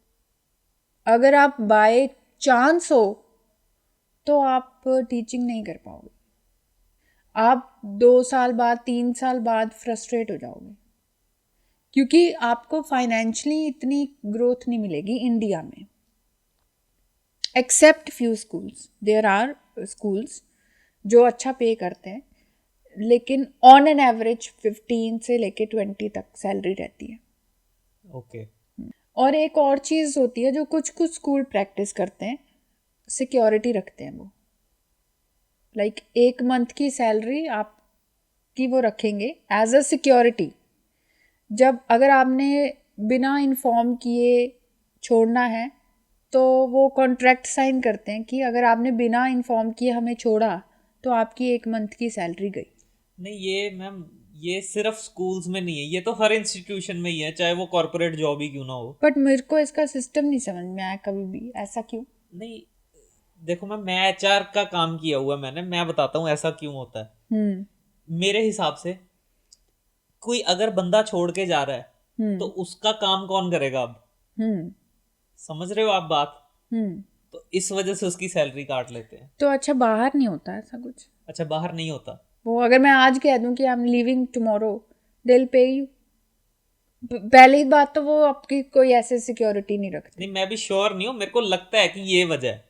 अगर आप बाय चांस हो तो आप टीचिंग नहीं कर पाओगे। आप 2 साल बाद, 3 साल बाद फ्रस्ट्रेट हो जाओगे, क्योंकि आपको फाइनेंशियली इतनी ग्रोथ नहीं मिलेगी इंडिया में। Except few schools, there are schools जो अच्छा पे करते हैं, लेकिन ऑन एन एवरेज 15 से लेके 20 तक सैलरी रहती है। ओके और एक और चीज़ होती है जो कुछ कुछ स्कूल प्रैक्टिस करते हैं, सिक्योरिटी रखते हैं वो। लाइक 1 मंथ की सैलरी आपकी वो रखेंगे एज अ सिक्योरिटी। जब अगर आपने बिना इन्फॉर्म किए छोड़ना है तो वो कॉन्ट्रैक्ट साइन करते हैं कि अगर आपने बिना इन्फॉर्म किए हमें छोड़ा तो आपकी 1 मंथ की सैलरी गई। नहीं, ये मैम ये सिर्फ स्कूल्स में नहीं है, ये तो हर इंस्टीट्यूशन में ही है, चाहे वो कॉर्पोरेट जॉब ही क्यों ना हो। बट मेरे को इसका सिस्टम नहीं समझ में आया कभी भी, ऐसा क्यों? नहीं, देखो मैम, मैं एचआर का काम किया हुआ है मैंने, मैं बताता हूँ ऐसा क्यों होता है। मेरे हिसाब से कोई अगर बंदा छोड़ के जा रहा है तो उसका काम कौन करेगा अब? हम्म समझ रहे हो आप बात? हम्म तो इस वजह से उसकी सैलरी काट लेते हैं। तो अच्छा, बाहर नहीं होता ऐसा कुछ? अच्छा, बाहर नहीं होता? वो अगर मैं आज कह दूं कि I am leaving tomorrow, they will pay you. पहली बात तो वो आपकी कोई ऐसे सिक्योरिटी नहीं रखते। नहीं, मैं भी श्योर नहीं हूँ, मेरे को लगता है कि ये वजह है,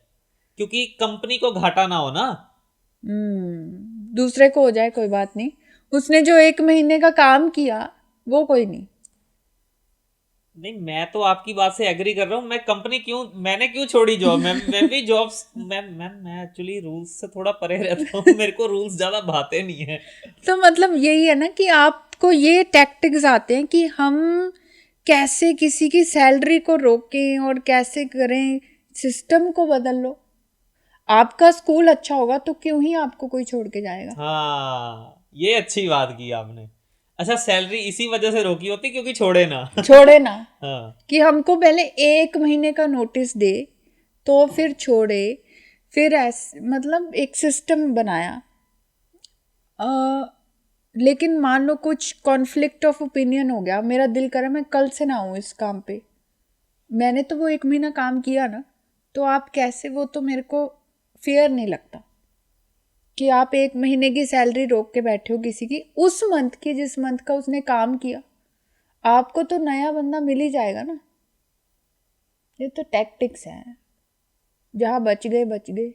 क्योंकि कंपनी को घाटा ना हो ना। दूसरे को हो जाए कोई बात नहीं, उसने जो 1 महीने का काम किया वो कोई नहीं। नहीं, मैं तो आपकी बात से एग्री कर रहा हूँ। मैं कंपनी क्यों, मैंने क्यों छोड़ी जॉब? मैं भी जॉब्स, मैं एक्चुअली रूल्स से थोड़ा परे रहता हूँ। मेरे को रूल्स ज्यादा भाते नहीं है। तो मतलब यही है ना कि आपको ये टैक्टिक्स आते हैं कि हम कैसे किसी की सैलरी को रोकें और कैसे करें, सिस्टम को बदल लो। आपका स्कूल अच्छा होगा तो क्यों ही आपको कोई छोड़ के जाएगा। हाँ, ये अच्छी बात की आपने। अच्छा, सैलरी इसी वजह से रोकी होती क्योंकि छोड़े ना। छोड़े ना, हाँ कि हमको पहले 1 महीने का नोटिस दे तो फिर छोड़े, फिर ऐसे मतलब एक सिस्टम बनाया। लेकिन मान लो कुछ कॉन्फ्लिक्ट ऑफ ओपिनियन हो गया, मेरा दिल करा मैं कल से ना हूँ इस काम पे, मैंने तो वो 1 महीना काम किया ना, तो आप कैसे, वो तो मेरे को फेयर नहीं लगता कि आप 1 महीने की सैलरी रोक के बैठे हो किसी की, उस मंथ की जिस मंथ का उसने काम किया। आपको तो नया बंदा मिल ही जाएगा ना। ये तो टैक्टिक्स हैं, जहाँ बच गए बच गए।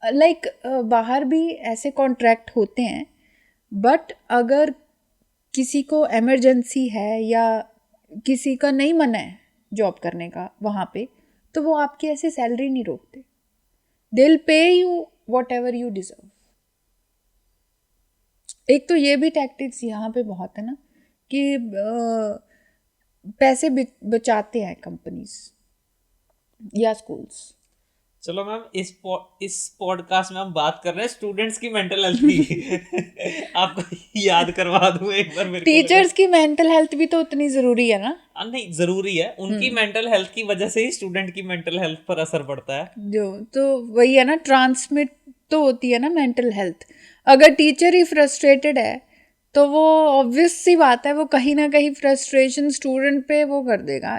लाइक बाहर भी ऐसे कॉन्ट्रैक्ट होते हैं, बट अगर किसी को इमरजेंसी है या किसी का नहीं मन है जॉब करने का वहाँ पे, तो वो आपकी ऐसे सैलरी नहीं रोकते, they will pay you what ever you deserve. एक तो ये भी टैक्टिक्स यहाँ पे बहुत है ना कि पैसे बचाते हैं कंपनीज या स्कूल्स। चलो मैम, इस पॉडकास्ट में हम बात कर रहे हैं स्टूडेंट्स की मेंटल हेल्थ की। आपको याद करवा दूं एक बार, मेरे को लगा। टीचर्स की मेंटल हेल्थ भी तो उतनी ज़रूरी है ना। नहीं, जरूरी है, उनकी मेंटल हेल्थ की वजह से ही स्टूडेंट की मेंटल हेल्थ पर असर पड़ता है। जो तो वही है ना, ट्रांसमिट तो होती है ना मेंटल हेल्थ। अगर टीचर ही फ्रस्ट्रेटेड है तो वो ऑब्वियस सी बात है, वो कहीं ना कहीं फ्रस्ट्रेशन स्टूडेंट पे वो कर देगा,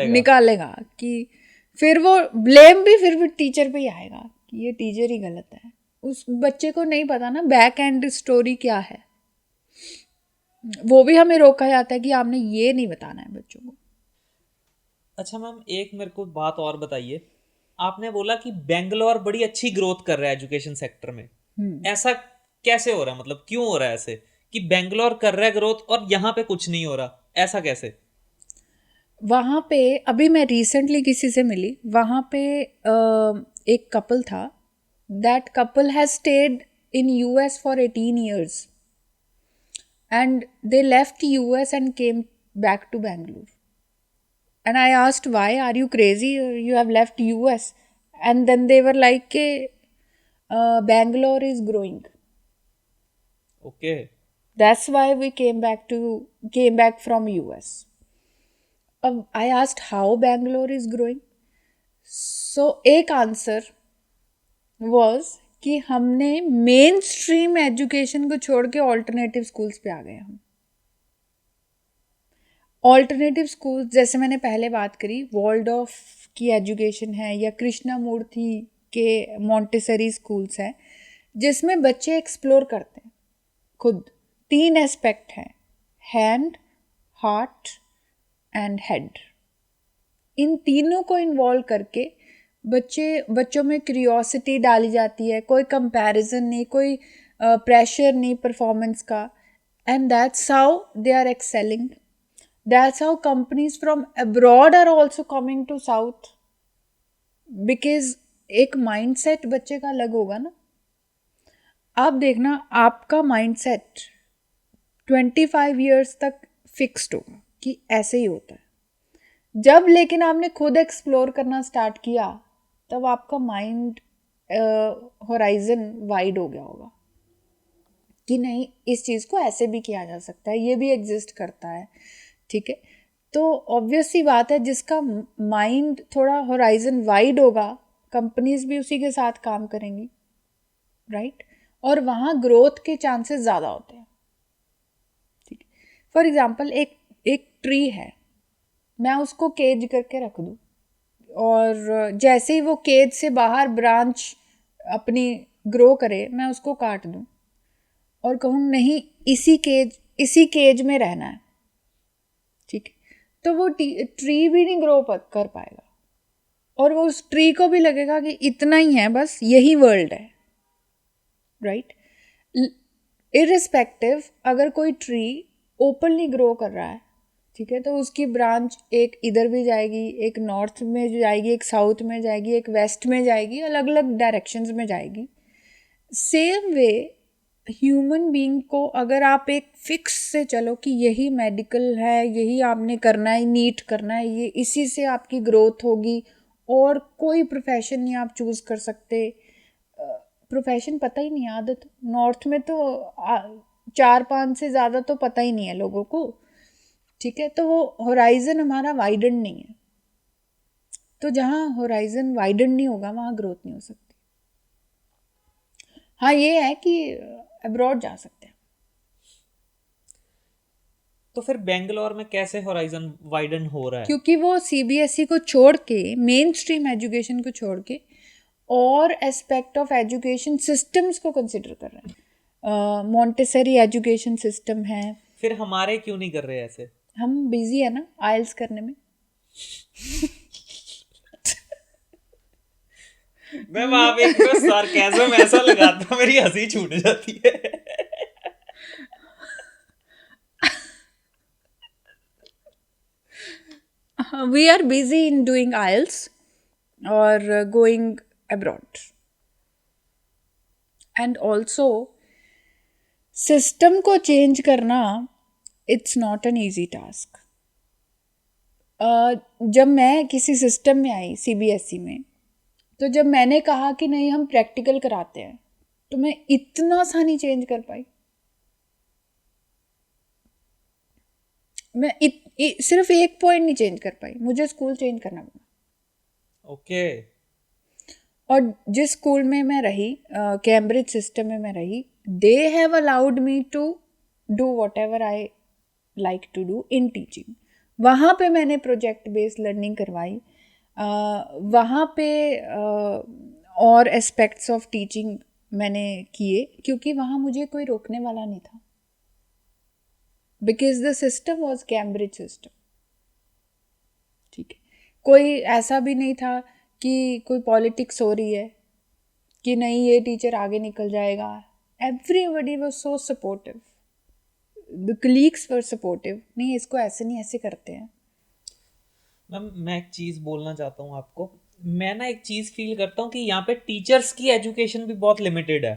निकालेगा कि फिर वो ब्लेम भी फिर टीचर पे ही आएगा कि ये टीचर ही गलत है। उस बच्चे को नहीं पता ना बैक एंड स्टोरी क्या है, वो भी हमें रोका जाता है कि आपने ये नहीं बताना है बच्चों को। अच्छा मैम, एक मेरे को बात और बताइए। आपने बोला कि बेंगलोर बड़ी अच्छी ग्रोथ कर रहा है एजुकेशन सेक्टर में। ऐसा कैसे हो रहा है? मतलब क्यों हो रहा है ऐसे कि बेंगलोर कर रहा है ग्रोथ और यहाँ पे कुछ नहीं हो रहा? ऐसा कैसे? वहाँ पे अभी मैं रिसेंटली किसी से मिली, वहाँ पे एक कपल था। That couple has stayed in US for 18 years and they left US and came back to Bangalore. And I asked, why are you crazy? You have left US. And then they were like, Bangalore is growing. Okay. That's why we came back from US. I asked how Bangalore is growing. So एक answer was कि हमने main stream education को छोड़ के alternative schools पे आ गए हम। Alternative schools जैसे मैंने पहले बात करी, वॉल्डॉर्फ की एजुकेशन है या कृष्णामूर्ति के मॉन्टेसरी स्कूल्स हैं, जिसमें बच्चे एक्सप्लोर करते हैं खुद। 3 एस्पेक्ट हैं, हैंड, हार्ट एंड हेड। इन तीनों को इन्वॉल्व करके बच्चों में क्यूरियोसिटी डाली जाती है, कोई कंपैरिजन नहीं, कोई प्रेशर नहीं परफॉर्मेंस का, and that's how they are excelling. That's how companies from abroad are also coming to south, because एक माइंडसेट बच्चे का अलग होगा ना। आप देखना, आपका माइंडसेट 25 years तक फिक्स्ड होगा कि ऐसे ही होता है। जब लेकिन आपने खुद एक्सप्लोर करना स्टार्ट किया, तब आपका माइंड होराइजन वाइड हो गया होगा कि नहीं, इस चीज़ को ऐसे भी किया जा सकता है, ये भी एग्जिस्ट करता है। ठीक है, तो ऑब्वियस सी बात है, जिसका माइंड थोड़ा होराइजन वाइड होगा, कंपनीज भी उसी के साथ काम करेंगी, राइट? और वहाँ ग्रोथ के चांसेस ज़्यादा होते हैं। ठीक है, फॉर एग्जाम्पल एक ट्री है, मैं उसको केज करके रख दूँ और जैसे ही वो केज से बाहर ब्रांच अपनी ग्रो करे, मैं उसको काट दूँ और कहूँ नहीं, इसी केज में रहना है, ठीक है, तो वो ट्री भी नहीं ग्रो कर पाएगा और वो उस ट्री को भी लगेगा कि इतना ही है, बस यही वर्ल्ड है, राइट? इररिस्पेक्टिव, अगर कोई ट्री ओपनली ग्रो कर रहा है, ठीक है, तो उसकी ब्रांच एक इधर भी जाएगी, एक नॉर्थ में जाएगी, एक साउथ में जाएगी, एक वेस्ट में जाएगी, अलग अलग डायरेक्शंस में जाएगी। सेम वे ह्यूमन बीइंग को अगर आप एक फिक्स से चलो कि यही मेडिकल है, यही आपने करना है, नीट करना है, ये इसी से आपकी ग्रोथ होगी और कोई प्रोफेशन नहीं आप चूज़ कर सकते। प्रोफेशन पता ही नहीं है, आदत नॉर्थ में तो 4-5 से ज़्यादा तो पता ही नहीं है लोगों को, ठीक है, तो वो होराइजन हमारा वाइडन नहीं है। तो जहाँ होराइजन वाइडन नहीं होगा, वहाँ ग्रोथ नहीं हो सकती। हाँ, ये है कि अब्रॉड जा सकते हैं। तो फिर बेंगलोर में कैसे होराइजन वाइडन हो रहा है? क्योंकि वो सीबीएसई को छोड़ के, मेन स्ट्रीम एजुकेशन को छोड़ के और एस्पेक्ट ऑफ एजुकेशन सिस्टम्स को कंसिडर कर रहे हैं। मॉन्टेसरी एजुकेशन सिस्टम है। फिर हमारे क्यों नहीं कर रहे ऐसे? हम बिजी है ना आइल्स करने में। मैं वहां पे एक सार्केज्म ऐसा लगाता, मेरी हंसी छूट जाती है। We are busy in doing IELTS or going abroad. And also, system को चेंज करना it's not an easy task. जब मैं किसी सिस्टम में आई सीबीएसई में, तो जब मैंने कहा कि नहीं हम प्रैक्टिकल कराते हैं, तो मैं इतना सा नहीं चेंज कर पाई। मैं सिर्फ एक पॉइंट नहीं चेंज कर पाई, मुझे स्कूल चेंज करना पड़ा। ओके। और जिस स्कूल में मैं रही, कैम्ब्रिज सिस्टम में मैं रही, they have allowed me to do whatever I like to do in teaching. वहाँ पे मैंने प्रोजेक्ट बेस्ड लर्निंग करवाई, वहाँ पे और एस्पेक्ट्स ऑफ टीचिंग मैंने किए, क्योंकि वहाँ मुझे कोई रोकने वाला नहीं था, because the system was Cambridge system. ठीक है, कोई ऐसा भी नहीं था कि कोई पॉलिटिक्स हो रही है कि नहीं ये टीचर आगे निकल जाएगा. Everybody was so supportive. The colleagues were supportive. नहीं इसको ऐसे नहीं, ऐसे करते हैं. मैम मैं एक चीज़ बोलना चाहता हूँ आपको. मैं ना एक चीज़ फील करता हूँ कि यहाँ पे टीचर्स की एजुकेशन भी बहुत लिमिटेड है.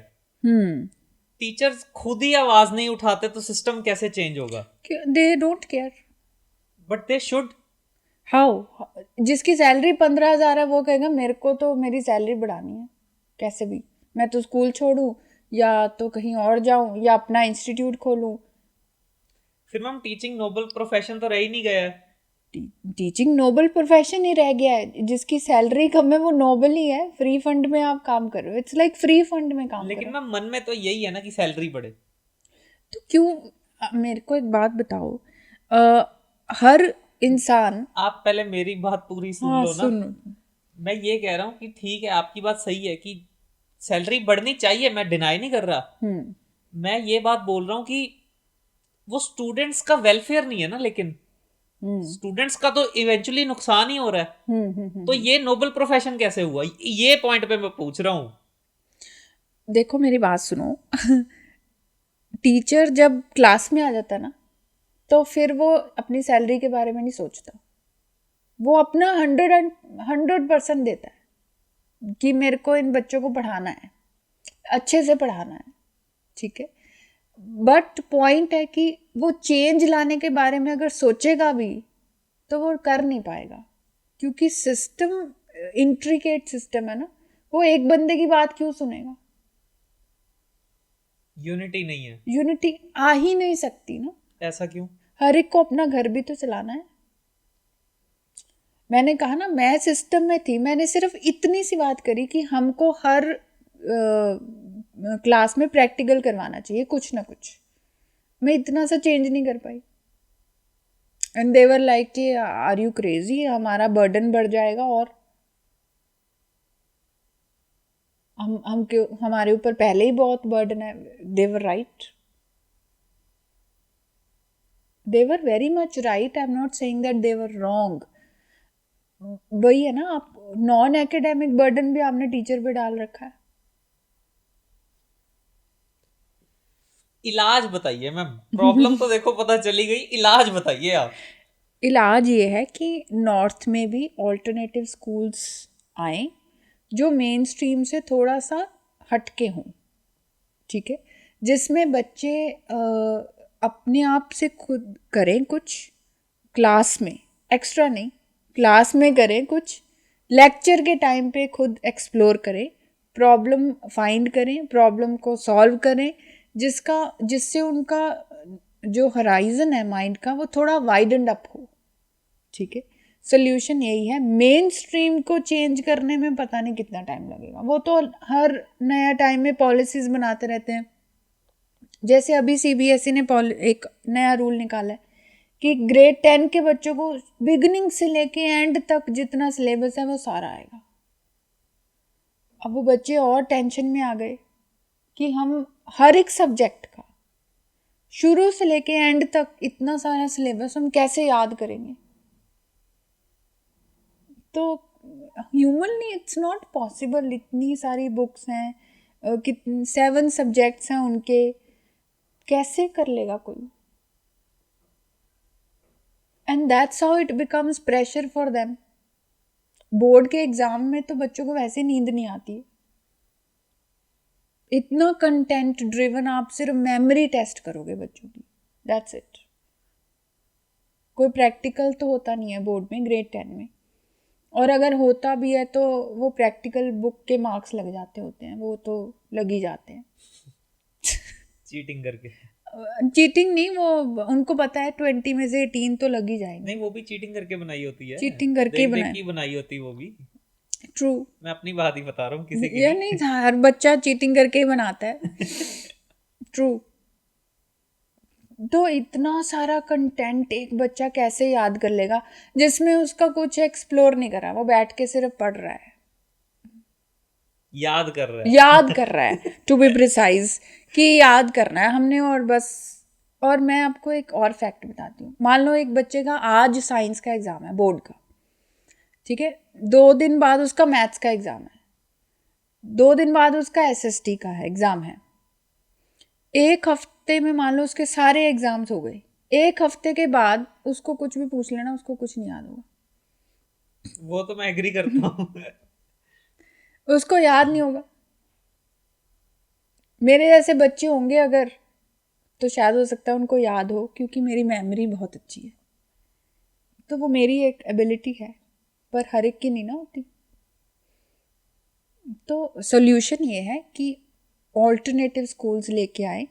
टीचर्स खुद ही आवाज़ नहीं उठाते तो सिस्टम कैसे चेंज होगा? दे don't care. But they should. How? जिसकी सैलरी 15,000 है वो कहेगा मेरे को तो मेरी सैलरी बढ़ानी है कैसे भी. मैं तो स्कूल छोड़ूं या तो कहीं और जाऊं या अपना इंस्टीट्यूट खोलूं. फिर मैम टीचिंग नोबल प्रोफेशन तो रह ही नहीं गया है. टीचिंग नोबल प्रोफेशन ही रह गया है. जिसकी सैलरी कम है वो नोबल ही है. फ्री फंड में आप काम कर रहे हो. इट्स लाइक फ्री फंड में काम लेकिन करो. मैम मन में तो यही है ना कि सैलरी बढ़े. तो क्यों? मेरे को एक बात बताओ. हर इंसान. आप पहले मेरी बात पूरी सुन हाँ लो ना. सुन. मैं ये कह रहा हूँ कि ठीक है आपकी बात सही है कि सैलरी बढ़नी चाहिए, मैं डिनाई नहीं कर रहा. मैं ये बात बोल रहा हूँ कि वो स्टूडेंट्स का वेलफेयर नहीं है ना. लेकिन स्टूडेंट्स का तो इवेंचुअली नुकसान ही हो रहा है. तो ये नोबल प्रोफेशन कैसे हुआ, ये पॉइंट पे मैं पूछ रहा हूँ. देखो मेरी बात सुनो. टीचर जब क्लास में आ जाता है ना तो फिर वो अपनी सैलरी के बारे में नहीं सोचता. वो अपना 100% देता है कि मेरे को इन बच्चों को पढ़ाना है, अच्छे से पढ़ाना है. ठीक है. बट पॉइंट है कि वो चेंज लाने के बारे में अगर सोचेगा भी तो वो कर नहीं पाएगा क्योंकि सिस्टम इंट्रिकेट सिस्टम है ना. वो एक बंदे की बात क्यों सुनेगा? यूनिटी नहीं है. यूनिटी आ ही नहीं सकती ना. ऐसा क्यों? हर एक को अपना घर भी तो चलाना है. मैंने कहा ना मैं सिस्टम में थी. मैंने सिर्फ इतनी सी बात करी कि हमको हर क्लास में प्रैक्टिकल करवाना चाहिए कुछ ना कुछ. मैं इतना सा चेंज नहीं कर पाई. एंड देवर लाइक कि आर यू क्रेजी, हमारा बर्डन बढ़ जाएगा. और हम क्यों, हमारे ऊपर पहले ही बहुत बर्डन है. They're right. They're very much right. I am not saying that they're wrong. वही है ना, आप नॉन एकेडमिक बर्डन भी आपने टीचर पे डाल रखा है. इलाज बताइए मैम. प्रॉब्लम तो देखो पता चली गई, इलाज बताइए आप. इलाज ये है कि नॉर्थ में भी ऑल्टरनेटिव स्कूल्स आए जो मेन स्ट्रीम से थोड़ा सा हटके हों. ठीक है. जिसमें बच्चे अपने आप से खुद करें कुछ क्लास में, एक्स्ट्रा नहीं, क्लास में करें कुछ, लेक्चर के टाइम पे खुद एक्सप्लोर करें, प्रॉब्लम फाइंड करें, प्रॉब्लम को सॉल्व करें, जिससे उनका जो हराइजन है माइंड का वो थोड़ा वाइडन अप हो. ठीक है. सोल्यूशन यही है. मेन स्ट्रीम को चेंज करने में पता नहीं कितना टाइम लगेगा. वो तो हर नया टाइम में पॉलिसीज बनाते रहते हैं. जैसे अभी CBSE ने एक नया रूल निकाला है कि ग्रेड 10 के बच्चों को बिगिनिंग से लेके एंड तक जितना सिलेबस है वो सारा आएगा. अब वो बच्चे और टेंशन में आ गए कि हम हर एक सब्जेक्ट का शुरू से लेके एंड तक इतना सारा सिलेबस हम कैसे याद करेंगे. तो ह्यूमनली इट्स नॉट पॉसिबल. इतनी सारी बुक्स हैं, कितने 7 सब्जेक्ट्स हैं उनके, कैसे कर लेगा कोई. And that's how it becomes pressure for them. Board के एग्जाम में तो बच्चों को वैसे नींद नहीं आती. इतना कंटेंट ड्रिवन आप सिर्फ मेमोरी टेस्ट करोगे बच्चों की. That's it. कोई प्रैक्टिकल तो होता नहीं है बोर्ड में ग्रेड 10 में. और अगर होता भी है तो वो प्रैक्टिकल बुक के मार्क्स लग जाते होते हैं. वो तो लग ही जाते हैं. चीटिंग करके. चीटिंग नहीं, वो उनको पता है 20 में से 18 तो लग ही जाएंगे. नहीं वो भी चीटिंग करके बनाई होती है. चीटिंग करके बनाई होती है वो भी. ट्रू. मैं अपनी बात ही बता रहा हूँ, किसी की ये नहीं था. हर बच्चा चीटिंग करके ही बनाता है. ट्रू. तो इतना सारा कंटेंट एक बच्चा कैसे याद कर लेगा जिसमें उसका कुछ एक्सप्लोर नहीं करा. वो बैठ के सिर्फ पढ़ रहा है, याद कर रहा है टू बी प्रिसाइज कि याद करना है हमने और बस. और मैं आपको एक और फैक्ट बताती हूँ. मान लो एक बच्चे का आज साइंस का एग्जाम है बोर्ड का. ठीक है, 2 दिन बाद उसका मैथ्स का एग्ज़ाम है, 2 दिन बाद उसका एसएसटी का है एग्ज़ाम है, 1 हफ्ते में मान लो उसके सारे एग्ज़ाम्स हो गए, 1 हफ्ते के बाद उसको कुछ भी पूछ लेना, उसको कुछ नहीं याद होगा। वो तो मैं एग्री करता हूँ। उसको याद नहीं होगा। मेरे जैसे बच्चे होंगे अगर, तो शायद हो सकता है उनको याद हो, क्योंकि मेरी मेमोरी बहुत अच्छी है। तो वो मेरी एक एबिलिटी है, पर हर एक की नहीं ना होती। तो सोल्यूशन ये है कि ऑल्टरनेटिव स्कूल्स लेके आए,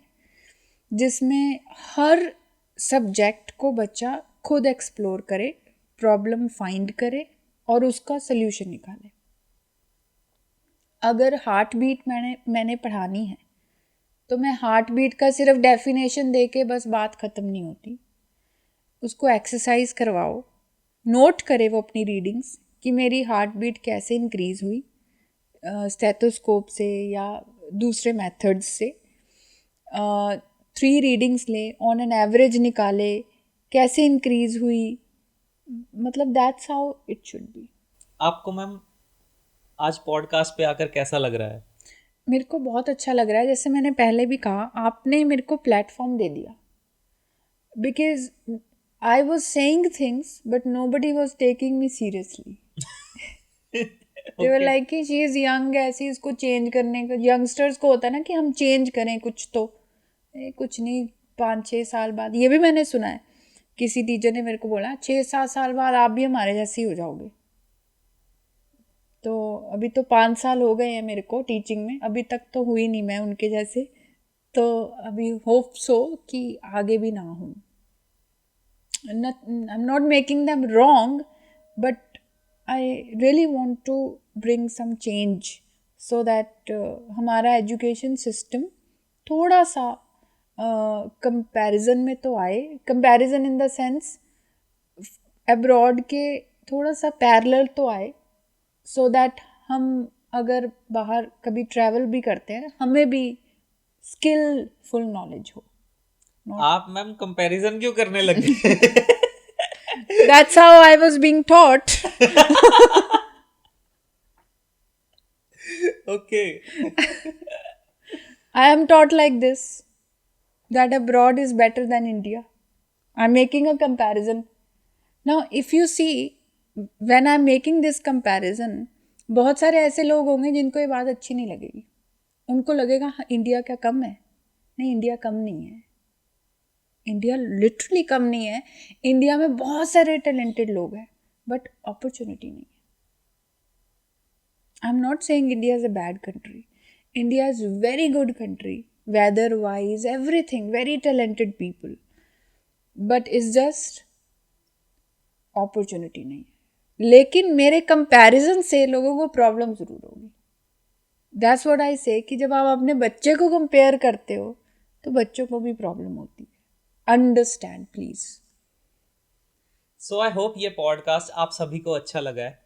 जिसमें हर सब्जेक्ट को बच्चा खुद एक्सप्लोर करे, प्रॉब्लम फाइंड करे और उसका सोल्यूशन निकाले। अगर हार्ट बीट मैंने पढ़ानी है, तो मैं हार्ट बीट का सिर्फ डेफिनेशन दे के बस बात ख़त्म नहीं होती। उसको एक्सरसाइज करवाओ, नोट करे वो अपनी रीडिंग्स कि मेरी हार्ट बीट कैसे इंक्रीज़ हुई, स्टेथोस्कोप से या दूसरे मेथड्स से। 3 रीडिंग्स ले, ऑन एन एवरेज निकाले कैसे इंक्रीज़ हुई, मतलब that's how it should be. आपको मैम आज पॉडकास्ट पे आकर कैसा लग रहा है? मेरे को बहुत अच्छा लग रहा है। जैसे मैंने पहले भी कहा, आपने मेरे को प्लेटफॉर्म दे दिया, because I was saying things but nobody was taking me seriously. They were like कि शी इज़ यंग, ऐसी इसको चेंज करने का, यंगस्टर्स को होता है ना कि हम चेंज करें कुछ, तो कुछ नहीं, 5-6 साल बाद, ये भी मैंने सुना है, किसी टीचर ने मेरे को बोला 6-7 साल बाद आप भी हमारे जैसे ही हो जाओगे। तो अभी तो 5 साल हो गए हैं मेरे को टीचिंग में, अभी तक तो हुई नहीं मैं उनके जैसे, तो अभी होप सो कि आगे भी ना हूँ। I am not making them wrong, but I really want to bring some change so that हमारा एजुकेशन सिस्टम थोड़ा सा कंपैरिजन में तो आए, comparison in the sense abroad के थोड़ा सा पैरेलल तो आए, सो दैट हम अगर बाहर कभी ट्रैवल भी करते हैं, हमें भी स्किलफुल नॉलेज हो। आप मैम कंपैरिजन क्यों करने लगे? That's how I was being taught. Okay. I am taught like this, that abroad is better than India. I'm making a comparison. Now, if you see, when I'm making this comparison, बहुत सारे ऐसे लोग होंगे जिनको ये बात अच्छी नहीं लगेगी। उनको लगेगा हाँ, इंडिया क्या कम है? नहीं, इंडिया कम नहीं है। इंडिया लिटरली कम नहीं है। इंडिया में बहुत सारे टैलेंटेड लोग हैं, बट अपॉर्चुनिटी नहीं है। I am not saying India is a bad country. India is very good country, weather wise everything, very talented people, but it's just opportunity नहीं है। लेकिन मेरे कंपैरिजन से लोगों को प्रॉब्लम ज़रूर होगी। दैट्स व्हाट आई से कि जब आप अपने बच्चे को कंपेयर करते हो तो बच्चों को भी प्रॉब्लम होती है। Understand please. So I hope ये पॉडकास्ट आप सभी को अच्छा लगा है,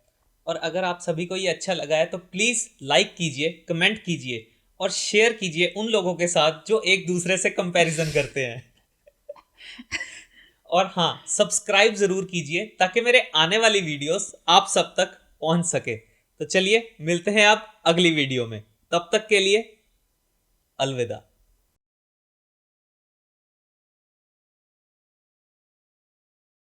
और अगर आप सभी को ये अच्छा लगा है तो प्लीज़ लाइक कीजिए, कमेंट कीजिए और शेयर कीजिए उन लोगों के साथ जो एक दूसरे से कंपैरिजन करते हैं। और हाँ, सब्सक्राइब ज़रूर कीजिए ताकि मेरे आने वाली वीडियोस आप सब तक पहुंच सके। तो चलिए मिलते हैं आप अगली वीडियो में, तब तक के लिए अलविदा।